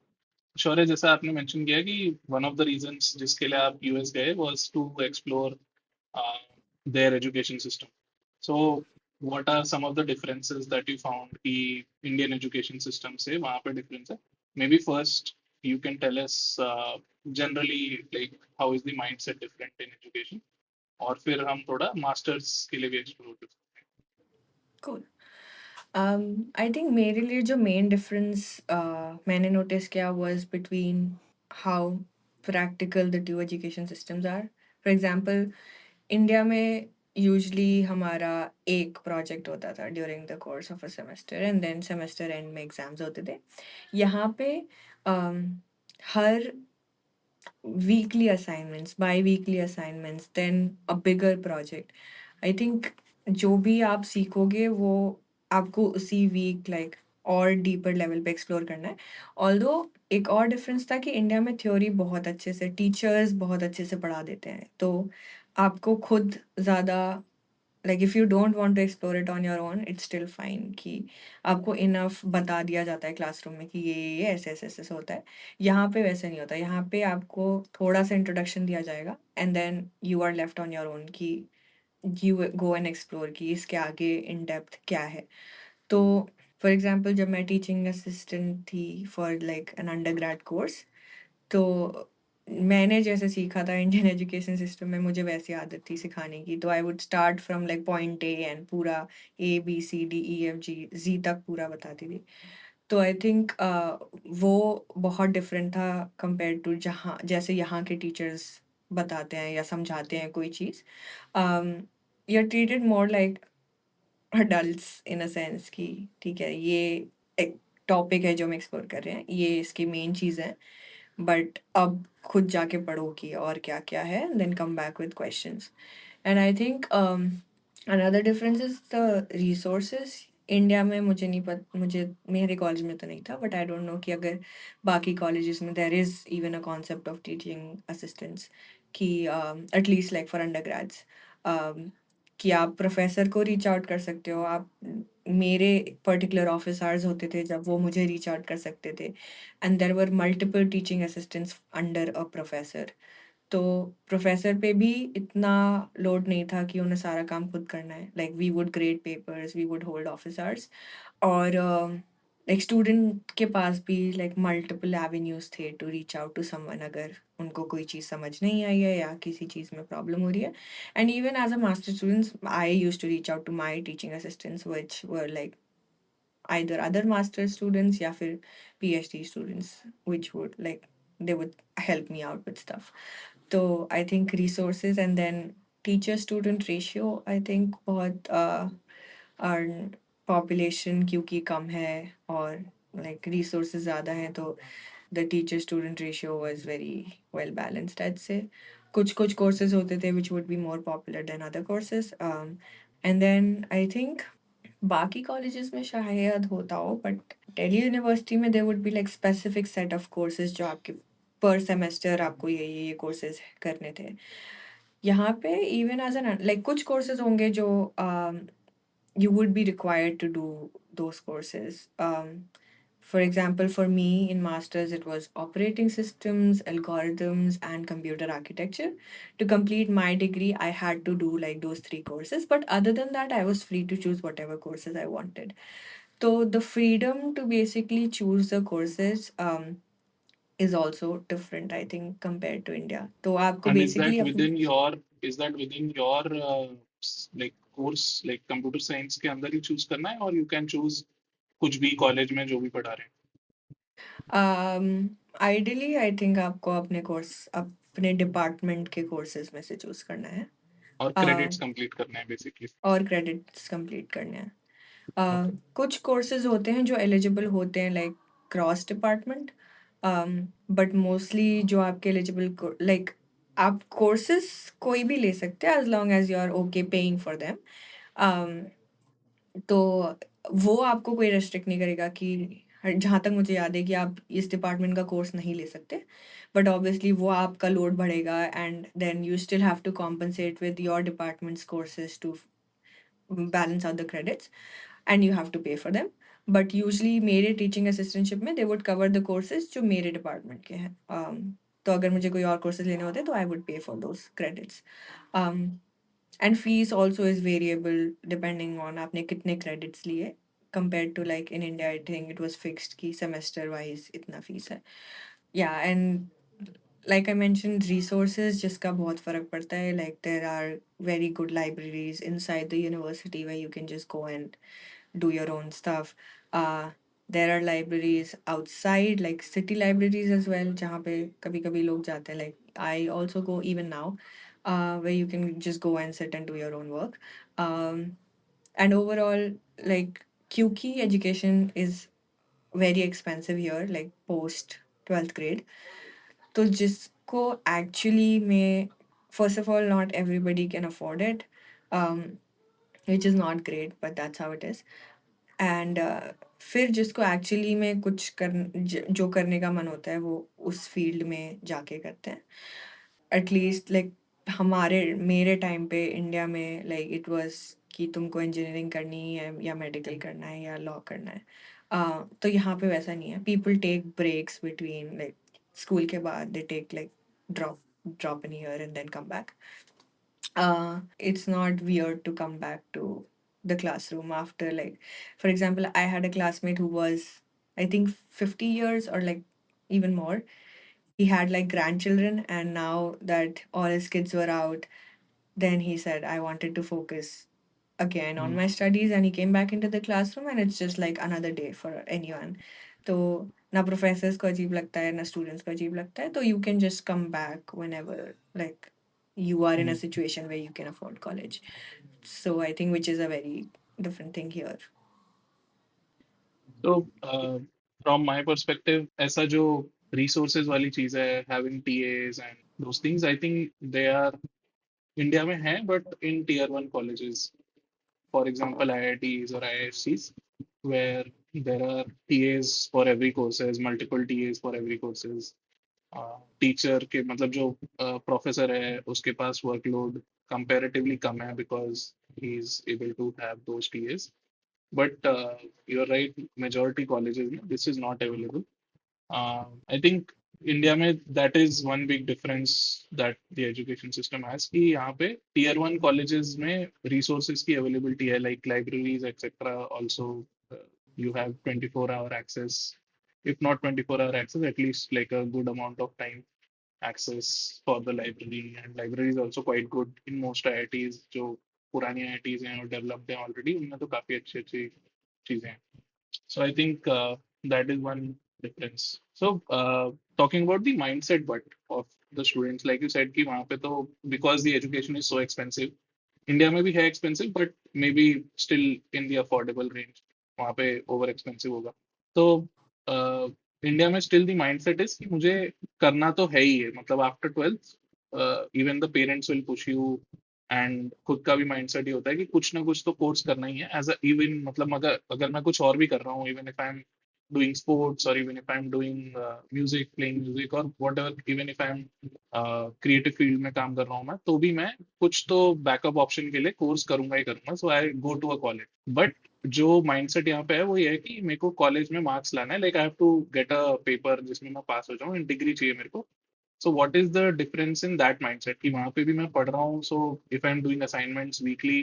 शौर्य, जैसा आपने मेंशन किया कि वन ऑफ द रीजंस जिसके लिए आप यूएस गए was to explore their education system. So what are some of the differences that you found कि Indian education system से वहाँ पे difference है? Maybe first you can tell us generally like how is the mindset different in education, और फिर हम थोड़ा masters के लिए भी explore करते हैं. Cool. I think मेरे लिए जो मेन डिफरेंस मैंने नोटिस किया was between how practical the two education systems are. For example, India में यूजली हमारा एक प्रोजेक्ट होता था during the course of a semester and then semester end में एग्जाम्स होते थे. यहाँ पे हर weekly assignments, bi-weekly assignments, then a bigger project. I think जो भी आप सीखोगे वो आपको उसी वीक लाइक और डीपर लेवल पे एक्सप्लोर करना है. ऑल्दो एक और डिफरेंस था कि इंडिया में थ्योरी बहुत अच्छे से टीचर्स बहुत अच्छे से पढ़ा देते हैं, तो आपको खुद ज़्यादा like if you don't want to explore it on your own it's still fine कि आपको इनफ बता दिया जाता है क्लासरूम में कि ये ऐसे ऐसे ऐसे होता है. यहाँ पे वैसे नहीं होता. यहाँ पे आपको थोड़ा सा इंट्रोडक्शन दिया जाएगा and then you are left on your own कि यू गो एंड एक्सप्लोर कि इसके आगे इन डेप्थ क्या है. तो फॉर एग्जांपल जब मैं टीचिंग असिस्टेंट थी for like an undergrad course, तो मैंने जैसे सीखा था इंडियन एजुकेशन सिस्टम में मुझे वैसी आदत थी सिखाने की. तो I would start from like point A and पूरा ABCDEFG तक पूरा बताती थी. तो आई थिंक वो बहुत डिफरेंट था कंपेयर टू जहाँ जैसे यहाँ के टीचर्स बताते हैं या समझाते हैं कोई चीज़. You are treated more like adults in a sense कि ठीक है ये एक टॉपिक है जो हम एक्सप्लोर कर रहे हैं, ये इसकी मेन चीज़ है, बट अब खुद जाके पढ़ो कि और क्या क्या है, then come back with questions. And I think another difference is the resources. India में मुझे नहीं पता, मुझे मेरे कॉलेज में तो नहीं था, बट आई डोंट नो कि अगर बाकी कॉलेजेस में there is even a concept of teaching assistants कि at least like for undergrads कि आप प्रोफेसर को रीच आउट कर सकते हो. आप मेरे पर्टिकुलर ऑफिस आवर्स होते थे जब वो मुझे रीच आउट कर सकते थे and there were multiple teaching assistants under a professor. तो प्रोफेसर पे भी इतना लोड नहीं था कि उन्हें सारा काम खुद करना है. Like we would grade papers, we would hold office hours, और लाइक स्टूडेंट के पास भी लाइक मल्टीपल एवेन्यूज थे to reach out to someone अगर उनको कोई चीज़ समझ नहीं आई है या किसी चीज़ में प्रॉब्लम हो रही है. And even as a master students I use to reach out to my teaching assistants which were like either other master students या फिर PhD students which would like they would help me out with stuff. So I think resources and then teacher student ratio I think बहुत our population क्योंकि कम है और like resources ज़्यादा हैं, तो the teacher student ratio was very well balanced I'd say. कुछ courses होते थे which would be more popular than other courses. And then I think बाकी कॉलेजेस में शायद होता हो, बट दिल्ली यूनिवर्सिटी में there would be like specific set of courses जो आपके पर सेमेस्टर आपको ये कोर्सेज करने थे. यहाँ पे इवन एज एन लाइक कुछ कोर्सेज होंगे जो you would be required to do those courses. For example, for me in masters, it was operating systems, algorithms, and computer architecture. To complete my degree, I had to do like those three courses. But other than that, I was free to choose whatever courses I wanted. So the freedom to basically choose the courses is also different, I think, compared to India. So आपको And basically अपनी is that within your like course like computer science के अंदर ही choose करना है, और you can choose कुछ भी college में जो भी पढ़ा रहे हैं, आइडियली आई थिंक आपको अपने कोर्स अपने डिपार्टमेंट के कोर्सेज में से चूज करना है और क्रेडिट्स कंप्लीट करने हैं बेसिकली. और क्रेडिट्स कंप्लीट करने हैं. Okay. कुछ कोर्सेज होते हैं जो एलिजिबल होते हैं like cross department, but mostly जो आपके एलिजिबल लाइक आप कोर्सेज कोई भी ले सकते हैं as long as you are okay paying for them. तो वो आपको कोई रेस्ट्रिक्ट नहीं करेगा कि जहाँ तक मुझे याद है कि आप इस डिपार्टमेंट का कोर्स नहीं ले सकते, बट ऑब्वियसली वो आपका लोड बढ़ेगा and then you still have to compensate with your departments courses to balance out the credits and you have to pay for them. But usually मेरे टीचिंग असिस्टेंटशिप में they would cover the courses जो मेरे department के हैं. तो अगर मुझे कोई और कोर्सेज लेने होते तो आई वुड पे for those credits. And fees also is variable depending on आपने कितने क्रेडिट्स लिए. compared to like in India, I think it was fixed कि semester wise इतना फीस है. Yeah, and like I mentioned, resources जिसका बहुत फर्क पड़ता है. Like there are very good libraries inside the university where you can just go and do your own stuff. There are libraries outside, like city libraries as well, जहाँ पे कभी कभी लोग जाते हैं. Like I also go even now, where you can just go and sit and do your own work. And overall, like क्योंकि education is very expensive here, like post 12th grade. तो जिसको actually में, first of all, not everybody can afford it, um, which is not great, but that's how it is. And फिर जिसको actually में कुछ जो करने का मन होता है वो उस फील्ड में जाके करते हैं. एटलीस्ट लाइक मेरे टाइम पे इंडिया में लाइक इट वाज कि तुमको इंजीनियरिंग करनी है या मेडिकल करना है या लॉ करना है. तो यहाँ पे वैसा नहीं है. People take breaks between, like school के बाद they take like drop in year and then come back. It's not weird to come back to the classroom after, like, for example, I had a classmate who was, I think, 50 years or like even more. He had like grandchildren, and now that all his kids were out, then he said, I wanted to focus again on my studies, and he came back into the classroom, and it's just like another day for anyone. तो ना professors को अजीब लगता है ना students को अजीब लगता है. तो you can just come back whenever, like, you are in a situation where you can afford college. So I think which is a very different thing here. तो फ्रॉम माय पर्सपेक्टिव ऐसा जो resources वाली चीज है, having TAs and those things, I think they are India में है, but in tier 1 colleges, for example IITs or IIScs, where there are TAs for every courses, multiple TAs for every courses. Teacher के मतलब जो professor है उसके पास workload comparatively कम है because he is able to have those TAs. But you are right, majority colleges में this is not available. I think India में that is one big difference that the education system has, कि यहाँ पे tier 1 colleges में resources की availability है, like libraries etcetera. Also you have 24-hour access, if not 24-hour access, at least like a good amount of time access for the library. And library is also quite good in most IITs. जो पुरानी IITs हैं और developed हैं already, उनमें तो काफी अच्छी अच्छी चीजें हैं. So I think that is one difference. So talking about the mindset but of the students, like you said कि वहाँ पे तो because the education is so expensive, India में भी है expensive but maybe still in the affordable range. वहाँ पे over expensive होगा. तो इंडिया में still the mindset is कि मुझे करना तो है ही है, मतलब after 12th even the parents will push you. And खुद का भी माइंडसेट ये होता है कि कुछ ना कुछ तो कोर्स करना ही है एज अ इवन, मतलब अगर अगर मैं कुछ और भी कर रहा हूँ, even if I am doing sports और even if I am doing music, playing music और whatever, even if I am creative field में काम कर रहा हूँ मैं, तो भी मैं कुछ तो बैकअप ऑप्शन के लिए कोर्स करूंगा ही करूंगा. So I go to a college. But जो माइंडसेट यहाँ पे है वो ये है कि मेरे को कॉलेज में मार्क्स लाना है, like I have to get a paper जिसमें मैं पास हो जाऊँ, डिग्री चाहिए मेरे को. So what is the difference in that mindset कि वहाँ पे भी मैं पढ़ रहा हूँ, so if I'm doing assignments weekly,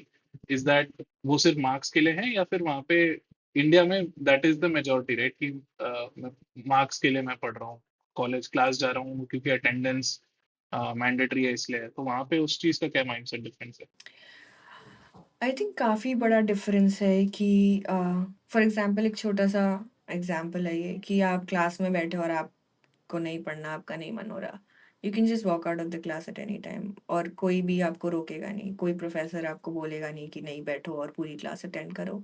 is that वो सिर्फ मार्क्स के लिए है, या फिर वहाँ पे इंडिया में that is the majority, right, कि मार्क्स के लिए मैं पढ़ रहा हूँ, कॉलेज क्लास जा रहा हूँ क्योंकि अटेंडेंस मैंडेटरी है इसलिए. तो वहाँ पे उस चीज का क्या माइंडसेट डिफरेंस है? आई थिंक काफ़ी बड़ा डिफरेंस है कि फॉर एग्जांपल एक छोटा सा एग्जांपल है ये कि आप क्लास में बैठे और आपको नहीं पढ़ना, आपका नहीं मन हो रहा. You can just walk out of the class at any time, और कोई भी आपको रोकेगा नहीं, कोई प्रोफेसर आपको बोलेगा नहीं कि नहीं बैठो और पूरी क्लास अटेंड करो.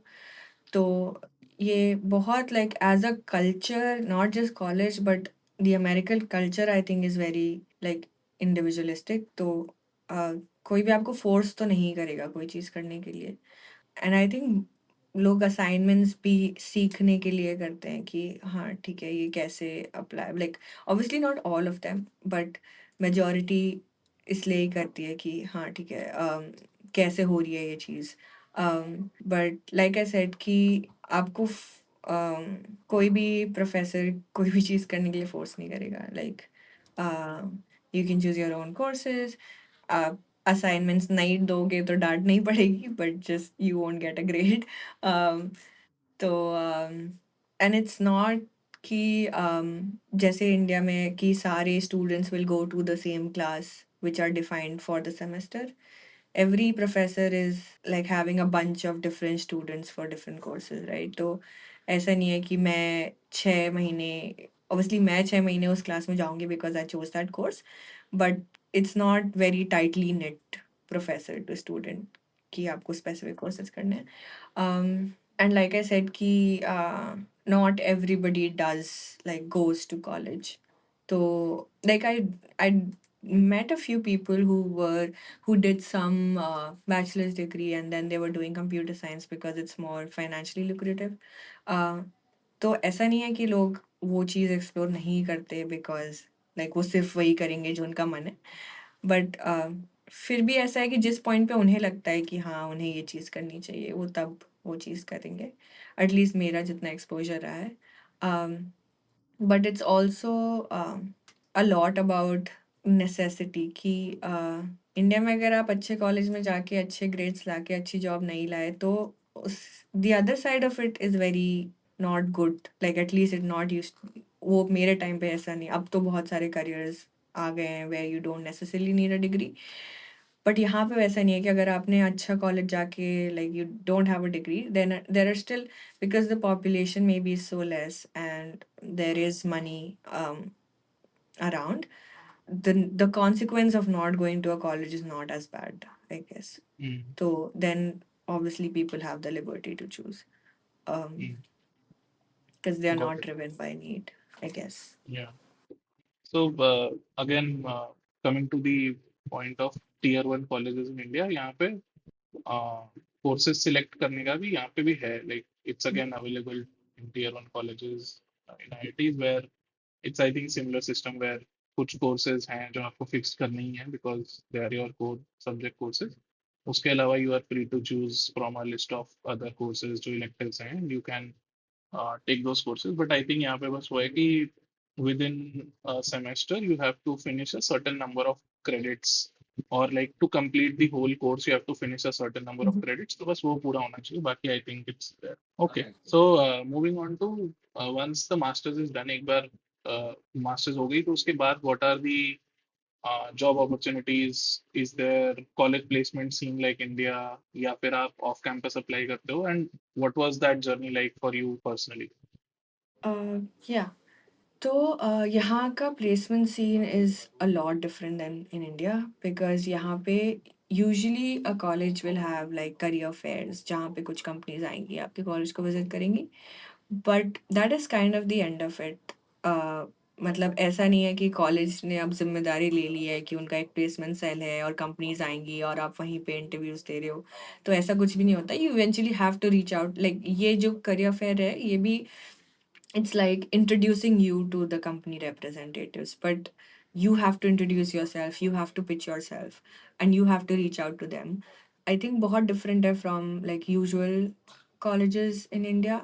तो ये बहुत like as a culture, not just college but the American culture, I think is very like individualistic. तो कोई भी आपको फोर्स तो नहीं करेगा कोई चीज़ करने के लिए. एंड आई थिंक लोग असाइनमेंट्स भी सीखने के लिए करते हैं कि हाँ ठीक है ये कैसे apply, like obviously not all of them but majority इसलिए ही करती है कि हाँ ठीक है कैसे हो रही है ये चीज़. बट लाइक आई सेड कि आपको कोई भी प्रोफेसर कोई भी चीज़ करने के लिए फोर्स नहीं करेगा. Like you can choose your own courses. आप असाइनमेंट्स नहीं दोगे तो डांट नहीं पड़ेगी, but just you won't get a grade. तो एंड इट्स नॉट कि जैसे इंडिया में कि सारे students will go to the same class which are defined for the semester. Every professor is like having a bunch of different students for different courses, right? तो ऐसा नहीं है कि मैं 6 महीने, obviously मैं 6 महीने उस क्लास में जाऊंगी because I chose that course, but it's not very tightly knit professor to student कि आपको specific courses करने हैं. And like I said कि not everybody does like goes to college. So like I met a few people who did some bachelor's degree and then they were doing computer science because it's more financially lucrative. Uh, तो ऐसा नहीं है कि लोग वो चीज़ explore नहीं करते because like वो सिर्फ वही करेंगे जो उनका मन है. बट फिर भी ऐसा है कि जिस पॉइंट पे उन्हें लगता है कि हाँ उन्हें ये चीज़ करनी चाहिए वो तब वो चीज़ करेंगे. एटलीस्ट मेरा जितना एक्सपोजर रहा है. But it's also a lot about necessity कि इंडिया में अगर आप अच्छे कॉलेज में जाके अच्छे ग्रेड्स लाके अच्छी जॉब नहीं लाए तो उस the other side of it is very not good. Like at least it not use. वो मेरे टाइम पे ऐसा नहीं. अब तो बहुत सारे करियर्स आ गए हैं where you don't necessarily need a degree. But यहाँ पे वैसा नहीं है कि अगर आपने अच्छा कॉलेज जाके like you don't have a degree then there are still, because the population maybe is so less and there is money around, the consequence of not going to a college is not as bad, I guess. Mm, So then obviously people have the liberty to choose mm, because they are got not it. driven by need, I guess. Yeah. So again, coming to the point of tier one colleges in India, यहाँ पे courses select करने का भी यहाँ पे भी है. Like it's again available in tier one colleges in IITs where it's I think similar system where कुछ courses हैं जो आपको fix करने ही हैं because they are your core subject courses. उसके अलावा you are free to choose from a list of other courses जो electives हैं and you can take those courses. But I think यहाँ पे बस वो है कि within a semester you have to finish a certain number of credits or like to complete the whole course you have to finish a certain number of Mhm. credits. तो बस वो पूरा होना चाहिए. बाकी I think it's there. Okay. So moving on to once the masters is done, एक बार masters हो गई तो उसके बाद what are the job opportunities, is there college placement scene like India या फिर आप off campus apply करते हो, and what was that journey like for you personally? Yeah. तो यहाँ का placement scene is a lot different than in India because यहाँ पे usually a college will have like career fairs जहाँ पे कुछ कंपनीज आएंगी आपके कॉलेज को विजिट करेंगी. But that is kind of the end of it. मतलब ऐसा नहीं है कि कॉलेज ने अब जिम्मेदारी ले ली है कि उनका एक प्लेसमेंट सेल है और कंपनीज आएंगी और आप वहीं पे इंटरव्यूज दे रहे हो. तो ऐसा कुछ भी नहीं होता. You eventually have to reach out. Like ये जो करियर फेयर है ये भी it's like introducing you to the company representatives, but you have to introduce yourself, you have to pitch yourself, and you have to reach out to them. I think बहुत different है from like usual colleges in India.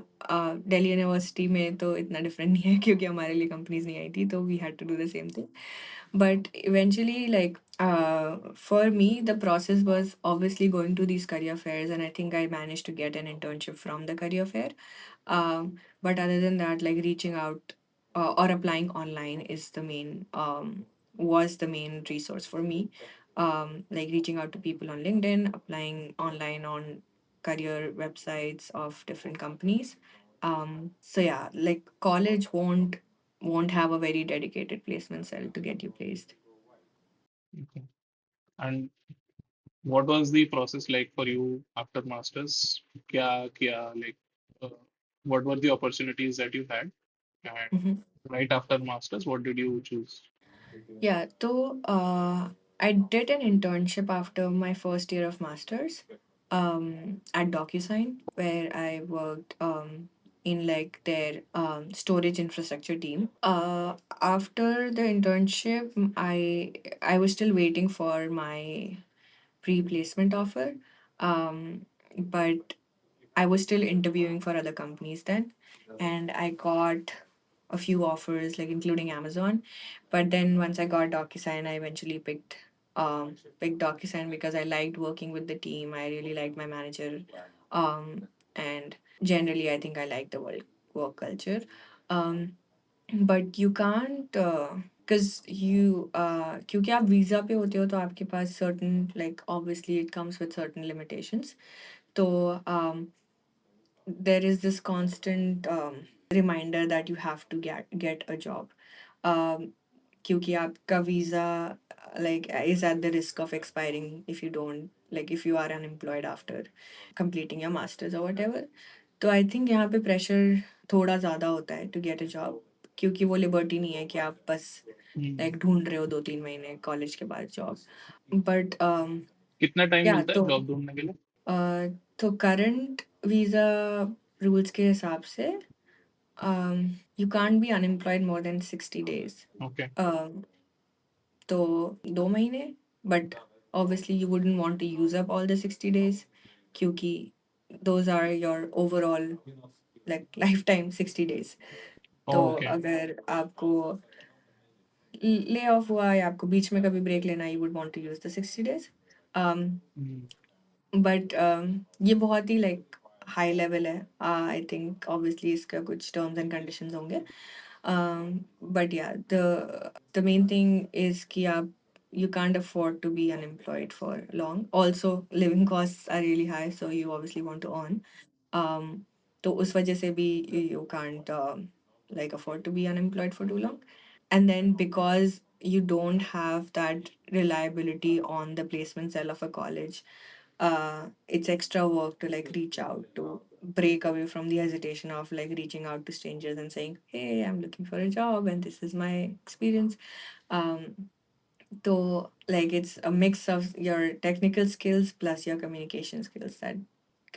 Delhi University में तो इतना different नहीं है क्योंकि हमारे लिए companies नहीं आई थी तो we had to do the same thing. But eventually, like for me, the process was obviously going to these career fairs, and I think I managed to get an internship from the career fair. But other than that, like reaching out or applying online is the main was the main resource for me. Like reaching out to people on LinkedIn, applying online on career websites of different companies. So yeah, like college won't have a very dedicated placement cell to get you placed. Okay. And what was the process like for you after masters? क्या किया, like what were the opportunities that you had, and Mhm. right after masters what did you choose? Yeah, so I did an internship after my first year of masters at DocuSign, where I worked in like their storage infrastructure team. After the internship, I was still waiting for my pre-placement offer, but I was still interviewing for other companies then, and I got a few offers, like including Amazon. But then once I got DocuSign, I eventually picked DocuSign because I liked working with the team. I really liked my manager, and generally, I think I like the work culture. Um, but you can't because you क्योंकि आप visa पे होते हो तो आपके पास certain, like obviously it comes with certain limitations. तो there is this constant reminder that you have to get a job. um, क्योंकि आपका visa like is at the risk of expiring if you don't, like if you are unemployed after completing your masters or whatever. तो I think यहाँ पे pressure थोड़ा ज़्यादा होता है to get a job, क्योंकि वो लिबर्टी नहीं है कि आप बस लाइक ढूंढ रहे हो 2-3 महीने कॉलेज के बाद जॉब. बट कितना टाइम या मिलता है तो जॉब ढूंढने के लिए? तो करंट वीज़ा रूल्स के हिसाब से you can't be unemployed more than 60 days. Okay. तो 2 महीने, but obviously you wouldn't want to use up all the 60 days क्योंकि those are your overall like lifetime 60 days. तो ओके. अगर आपको ले ऑफ हुआ या आपको बीच में कभी ब्रेक लेना, you would want to use the 60 days. But ये बहुत ही लाइक हाई लेवल है. आई थिंक ऑब्वियसली इसका कुछ टर्म्स एंड कंडीशंस होंगे. बट या द मेन थिंग इज कि आप you can't afford to be unemployed for long. Also, living costs are really high, so you obviously want to earn. Um, तो उस वजह से भी you can't like afford to be unemployed for too long. And then because you don't have that reliability on the placement cell of a college, it's extra work to like reach out, to break away from the hesitation of like reaching out to strangers and saying, hey, I'm looking for a job and this is my experience. um so like it's a mix of your technical skills plus your communication skills that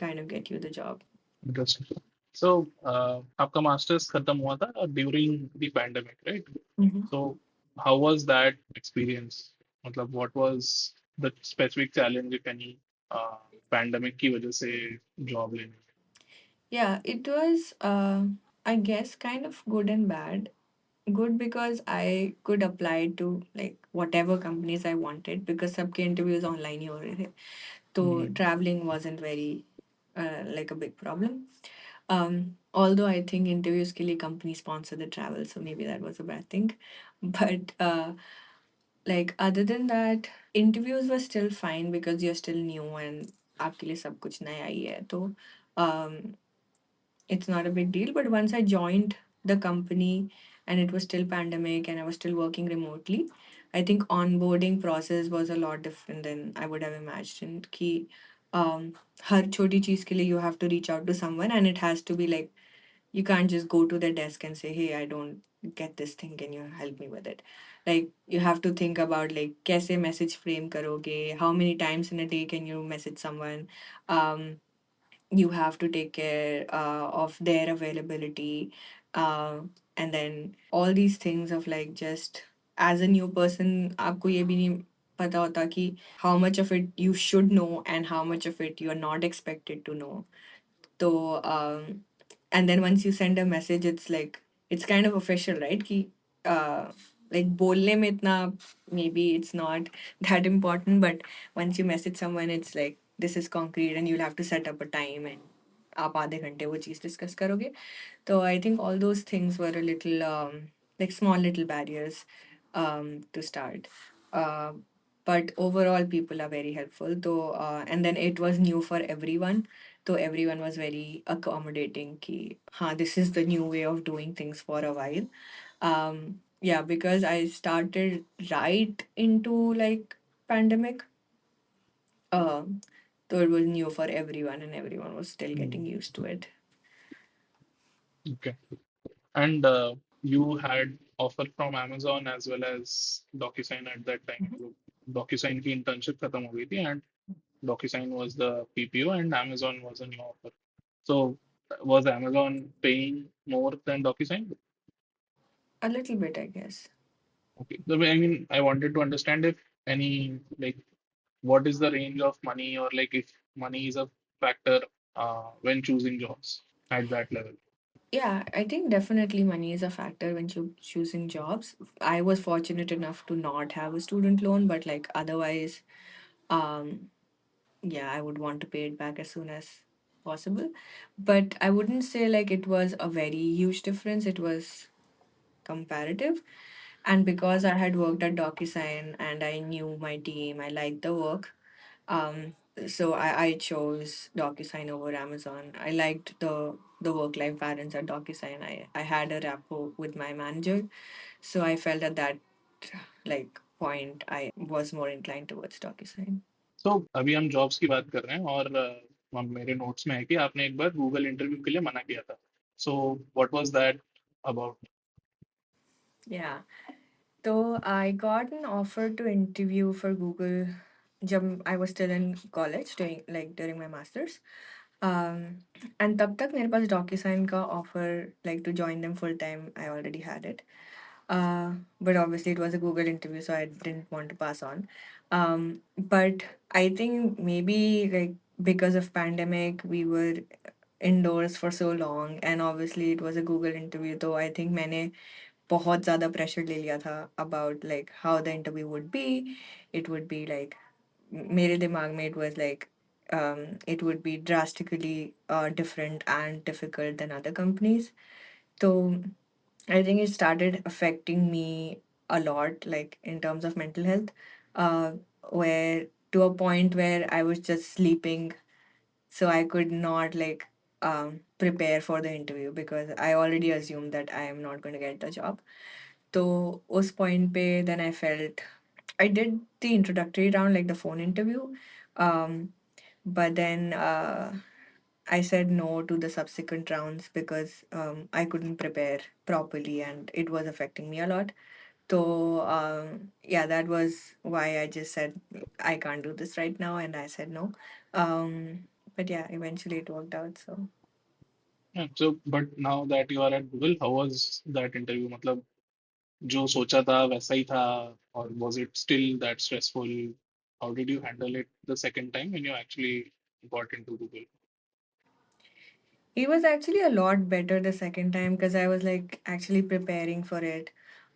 kind of get you the job. Interesting. So आपका masters खत्म हुआ था during the pandemic, right? Mhm. So how was that experience? मतलब what was the specific challenge, if any, pandemic की वजह से job लेने में? Yeah, it was I guess kind of good and bad. Good because I could apply to like whatever companies I wanted because सबके interviews online ही हो रहे थे. So traveling wasn't very like a big problem. Although I think interviews के लिए company sponsor the travel, so maybe that was a bad thing. But like other than that, interviews were still fine because you're still new and आपके लिए सब कुछ नया ही है. तो um, it's not a big deal. But once I joined the company and it was still pandemic and I was still working remotely, I think onboarding process was a lot different than I would have imagined. Ki, हर छोटी चीज के लिए you have to reach out to someone and it has to be like you can't just go to the desk and say, hey, I don't get this thing, can you help me with it? Like you have to think about like कैसे message frame करोगे, how many times in a day can you message someone. um, you have to take care of their availability, uh, and then all these things of like just as a new person आपको ये भी नहीं पता होता कि how much of it you should know and how much of it you are not expected to know. So and then once you send a message it's like it's kind of official, right? कि like बोलने में इतना maybe it's not that important, but once you message someone it's like this is concrete and you'll have to set up a time and आप आधे घंटे वो चीज़ discuss करोगे. So I think all those things were a little like small little barriers to start. Uh, but overall, people are very helpful. So and then it was new for everyone. So everyone was very accommodating. Ki, हाँ, this is the new way of doing things for a while. Yeah, because I started right into like pandemic. Um, so it was new for everyone, and everyone was still getting used to it. Okay. And you had offer from Amazon as well as DocuSign at that time. Mhm. So DocuSign की internship खत्म हो गई थी and DocuSign was the PPO and Amazon was a new offer. So was Amazon paying more than DocuSign? A little bit, I guess. Okay. So, I mean, I wanted to understand if any, like, what is the range of money, or like if money is a factor when choosing jobs at that level? Yeah, I think definitely money is a factor when choosing jobs. I was fortunate enough to not have a student loan, but like otherwise, um, yeah, I would want to pay it back as soon as possible. But I wouldn't say like it was a very huge difference. It was comparative. And because I had worked at DocuSign and I knew my team, I liked the work. Um, so I chose DocuSign over Amazon. I liked the work life balance at DocuSign. I had a rapport with my manager, so I felt at that like point I was more inclined towards DocuSign. तो अभी हम jobs की बात कर रहे हैं और मेरे नोट्स में है कि आपने एक बार गूगल इंटरव्यू के लिए मना किया था. So what was that about? Yeah. So I got an offer to interview for Google जब I was still in college doing like during my masters. Um, and तब तक मेरे पास DocuSign का offer like to join them full time. I already had it. But obviously it was a Google interview, so I didn't want to pass on. But I think maybe like because of pandemic, we were indoors for so long, and obviously it was a Google interview. Though I think मैंने बहुत ज़्यादा pressure ले लिया था about like how the interview would be. It would be like मेरे दिमाग में it was like it would be drastically different and difficult than other companies. So I think it started affecting me a lot, like in terms of mental health, uh, where to a point where I was just sleeping, so I could not like prepare for the interview because I already assumed that I am not going to get the job. So उस point पे then I felt I did the introductory round like the phone interview, um, but then I said no to the subsequent rounds because I couldn't prepare properly and it was affecting me a lot. So, yeah, that was why I just said I can't do this right now, and I said no. But yeah, eventually it worked out. So, so but now that you are at Google, how was that interview? मतलब जो सोचा था वैसा ही था, और was it still that stressful? How did you handle it the second time when you actually got into Google? it was actually a lot better the second time because I was like actually preparing for it.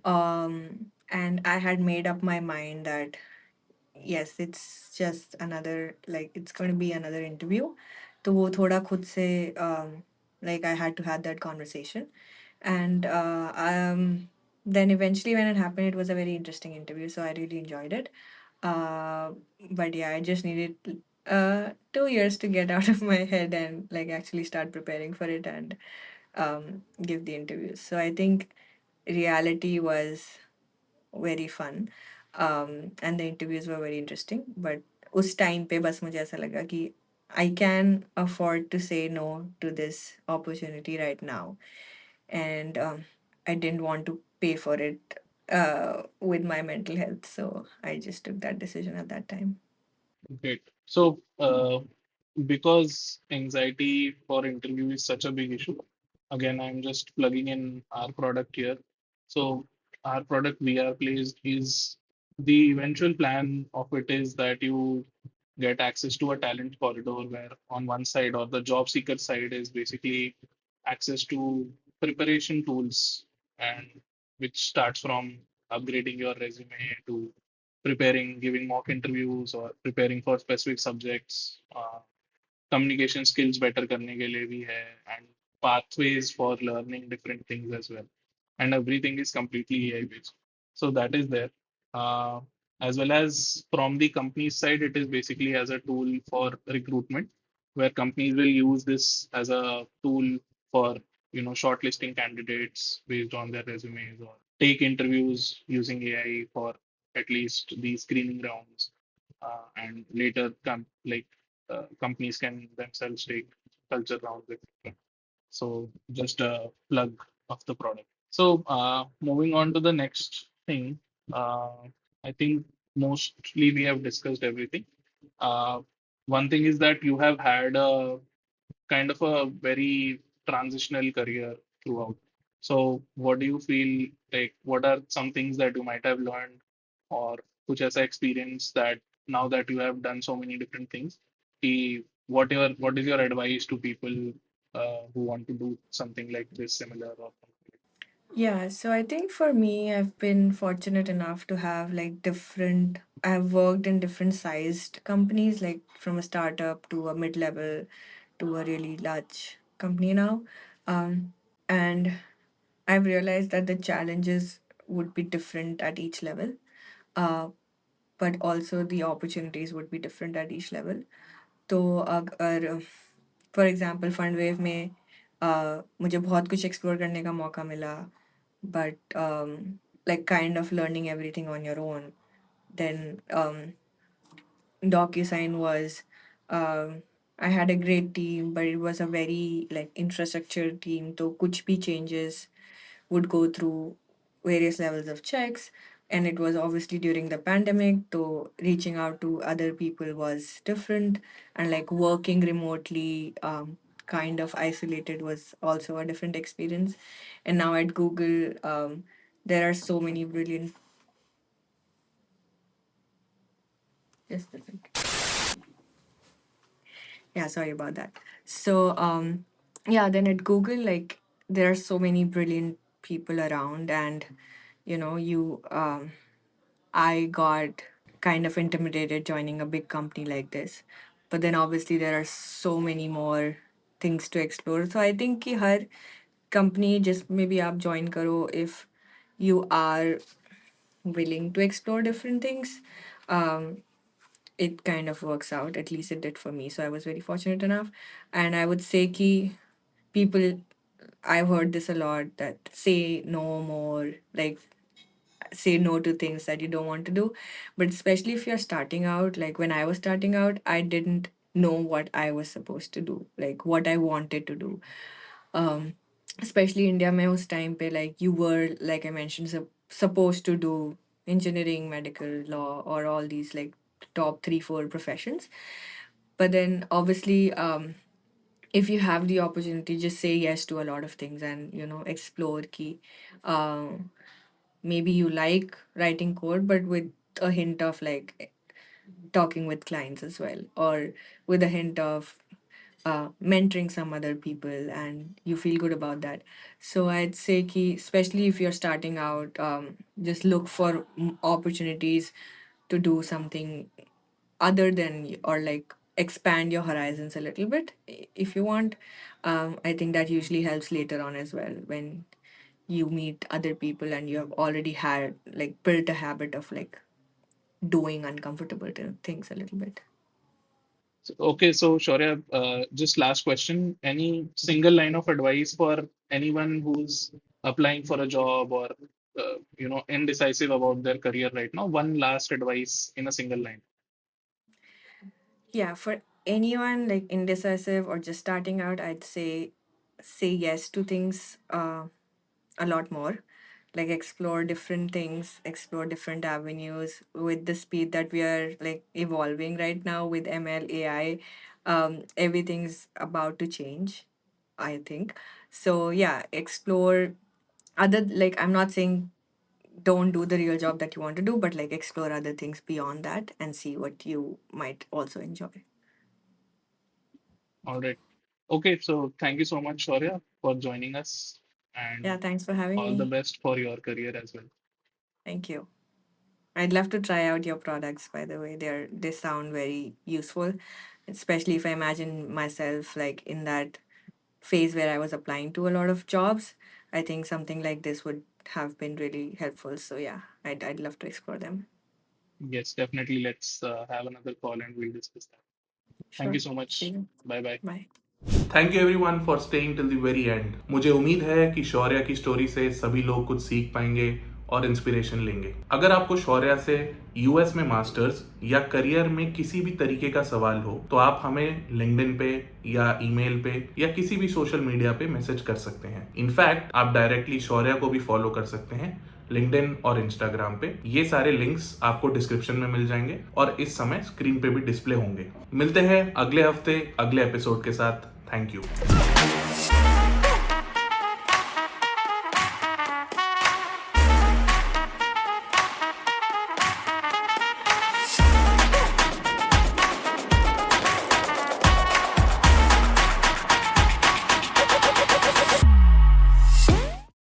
And I had made up my mind that yes, it's just another like it's going to be another interview. तो वो थोड़ा खुद से like I had to have that conversation. And then eventually when it happened, it was a very interesting interview, so I really enjoyed it. Uh, but yeah, I just needed 2 years to get out of my head and like actually start preparing for it and give the interviews. So I think reality was very fun, and the interviews were very interesting. But उस time पे बस मुझे ऐसा लगा कि I can afford to say no to this opportunity right now, and I didn't want to pay for it with my mental health, so I just took that decision at that time. Great. So, because anxiety for interview is such a big issue, again, I'm just plugging in our product here. So, our product VR Placed is the eventual plan of it is that you get access to a talent corridor where on one side or the job seeker side is basically access to preparation tools, and which starts from upgrading your resume to preparing, giving mock interviews or preparing for specific subjects. Communication skills better करने के लिए भी है, and pathways for learning different things as well. And everything is completely AI based. So that is there. Uh, as well as from the company side, it is basically as a tool for recruitment, where companies will use this as a tool for shortlisting candidates based on their resumes, or take interviews using AI for at least the screening rounds, and later companies can themselves take culture rounds, etc. So just a plug of the product. So moving on to the next thing, uh, I think mostly we have discussed everything. Uh, One thing is that you have had a kind of a very transitional career throughout. So, what do you feel like? What are some things that you might have learned, or कुछ ऐसा experience that now that you have done so many different things, कि what is your advice to people who want to do something like this, similar or something? Yeah, so I think for me, I've been fortunate enough to have like different, I've worked in different sized companies, like from a startup to a mid level to a really large company now. Um, and I've realized that the challenges would be different at each level, uh, but also the opportunities would be different at each level. तो अगर for example फंडवेव में मुझे बहुत कुछ explore करने का मौका मिला but like kind of learning everything on your own. Then DocuSign was I had a great team, but it was a very like infrastructure team. So kuch bhi changes would go through various levels of checks. And it was obviously during the pandemic, so reaching out to other people was different. And like working remotely, kind of isolated, was also a different experience. And now at Google, there are so many brilliant. Just a second. Yeah, sorry about that. So, yeah, then at Google, like there are so many brilliant people around, and I got kind of intimidated joining a big company like this. But then obviously there are so many more things to explore. So I think कि हर company just maybe आप join करो if you are willing to explore different things. Um, it kind of works out. At least it did for me. So I was very fortunate enough. And I would say कि people, I've heard this a lot, that say no more, like say no to things that you don't want to do. But especially if you're starting out, like when I was starting out, I didn't know what I was supposed to do, like what I wanted to do. um Especially India mein us time pe, like you were, like I mentioned, supposed to do engineering, medical, law, or all these like top 3 4 professions. But then obviously, if you have the opportunity, just say yes to a lot of things and explore ki um maybe you like writing code, but with a hint of like talking with clients as well, or with a hint of mentoring some other people, and you feel good about that. So I'd say ki, especially if you're starting out, just look for opportunities to do something other than or like expand your horizons a little bit if you want. I think that usually helps later on as well, when you meet other people and you have already had like built a habit of like doing uncomfortable things a little bit. Okay, so Shaurya, just last question. Any single line of advice for anyone who's applying for a job or indecisive about their career right now? One last advice in a single line. Yeah, for anyone like indecisive or just starting out, I'd say yes to things a lot more. Like explore different things, explore different avenues with the speed that we are like evolving right now with ML, AI. Everything's about to change, I think. So yeah, explore other, like I'm not saying don't do the real job that you want to do, but like explore other things beyond that and see what you might also enjoy. All right. Okay, so thank you so much, Shaurya, for joining us, and Yeah, thanks for having all the me. best for your career as well. Thank you. I'd love to try out your products, by the way. They sound very useful, especially if I imagine myself like in that phase where I was applying to a lot of jobs. I think something like this would have been really helpful. So yeah, I'd love to explore them. Yes, definitely. Let's have another call and we'll discuss that. Thank you Sure. so See much. you. Bye bye. Bye. Thank you everyone for staying till the very and. मुझे उम्मीद है कि शौर्या की story से सभी लोग कुछ सीख पाएंगे और इंस्पिरेशन लेंगे। अगर आपको शौर्या से यूएस में मास्टर्स या करियर में किसी भी तरीके का सवाल हो तो आप हमें लिंक्डइन पे या ईमेल पे या किसी भी सोशल मीडिया पे मैसेज कर सकते हैं। इनफैक्ट आप डायरेक्टली शौर्या को भी फॉलो कर सकते हैं लिंक्डइन और इंस्टाग्राम पे। ये सारे लिंक्स आपको डिस्क्रिप्शन में मिल जाएंगे और इस समय स्क्रीन पे भी डिस्प्ले होंगे। मिलते हैं अगले हफ्ते अगले एपिसोड के साथ। Thank you.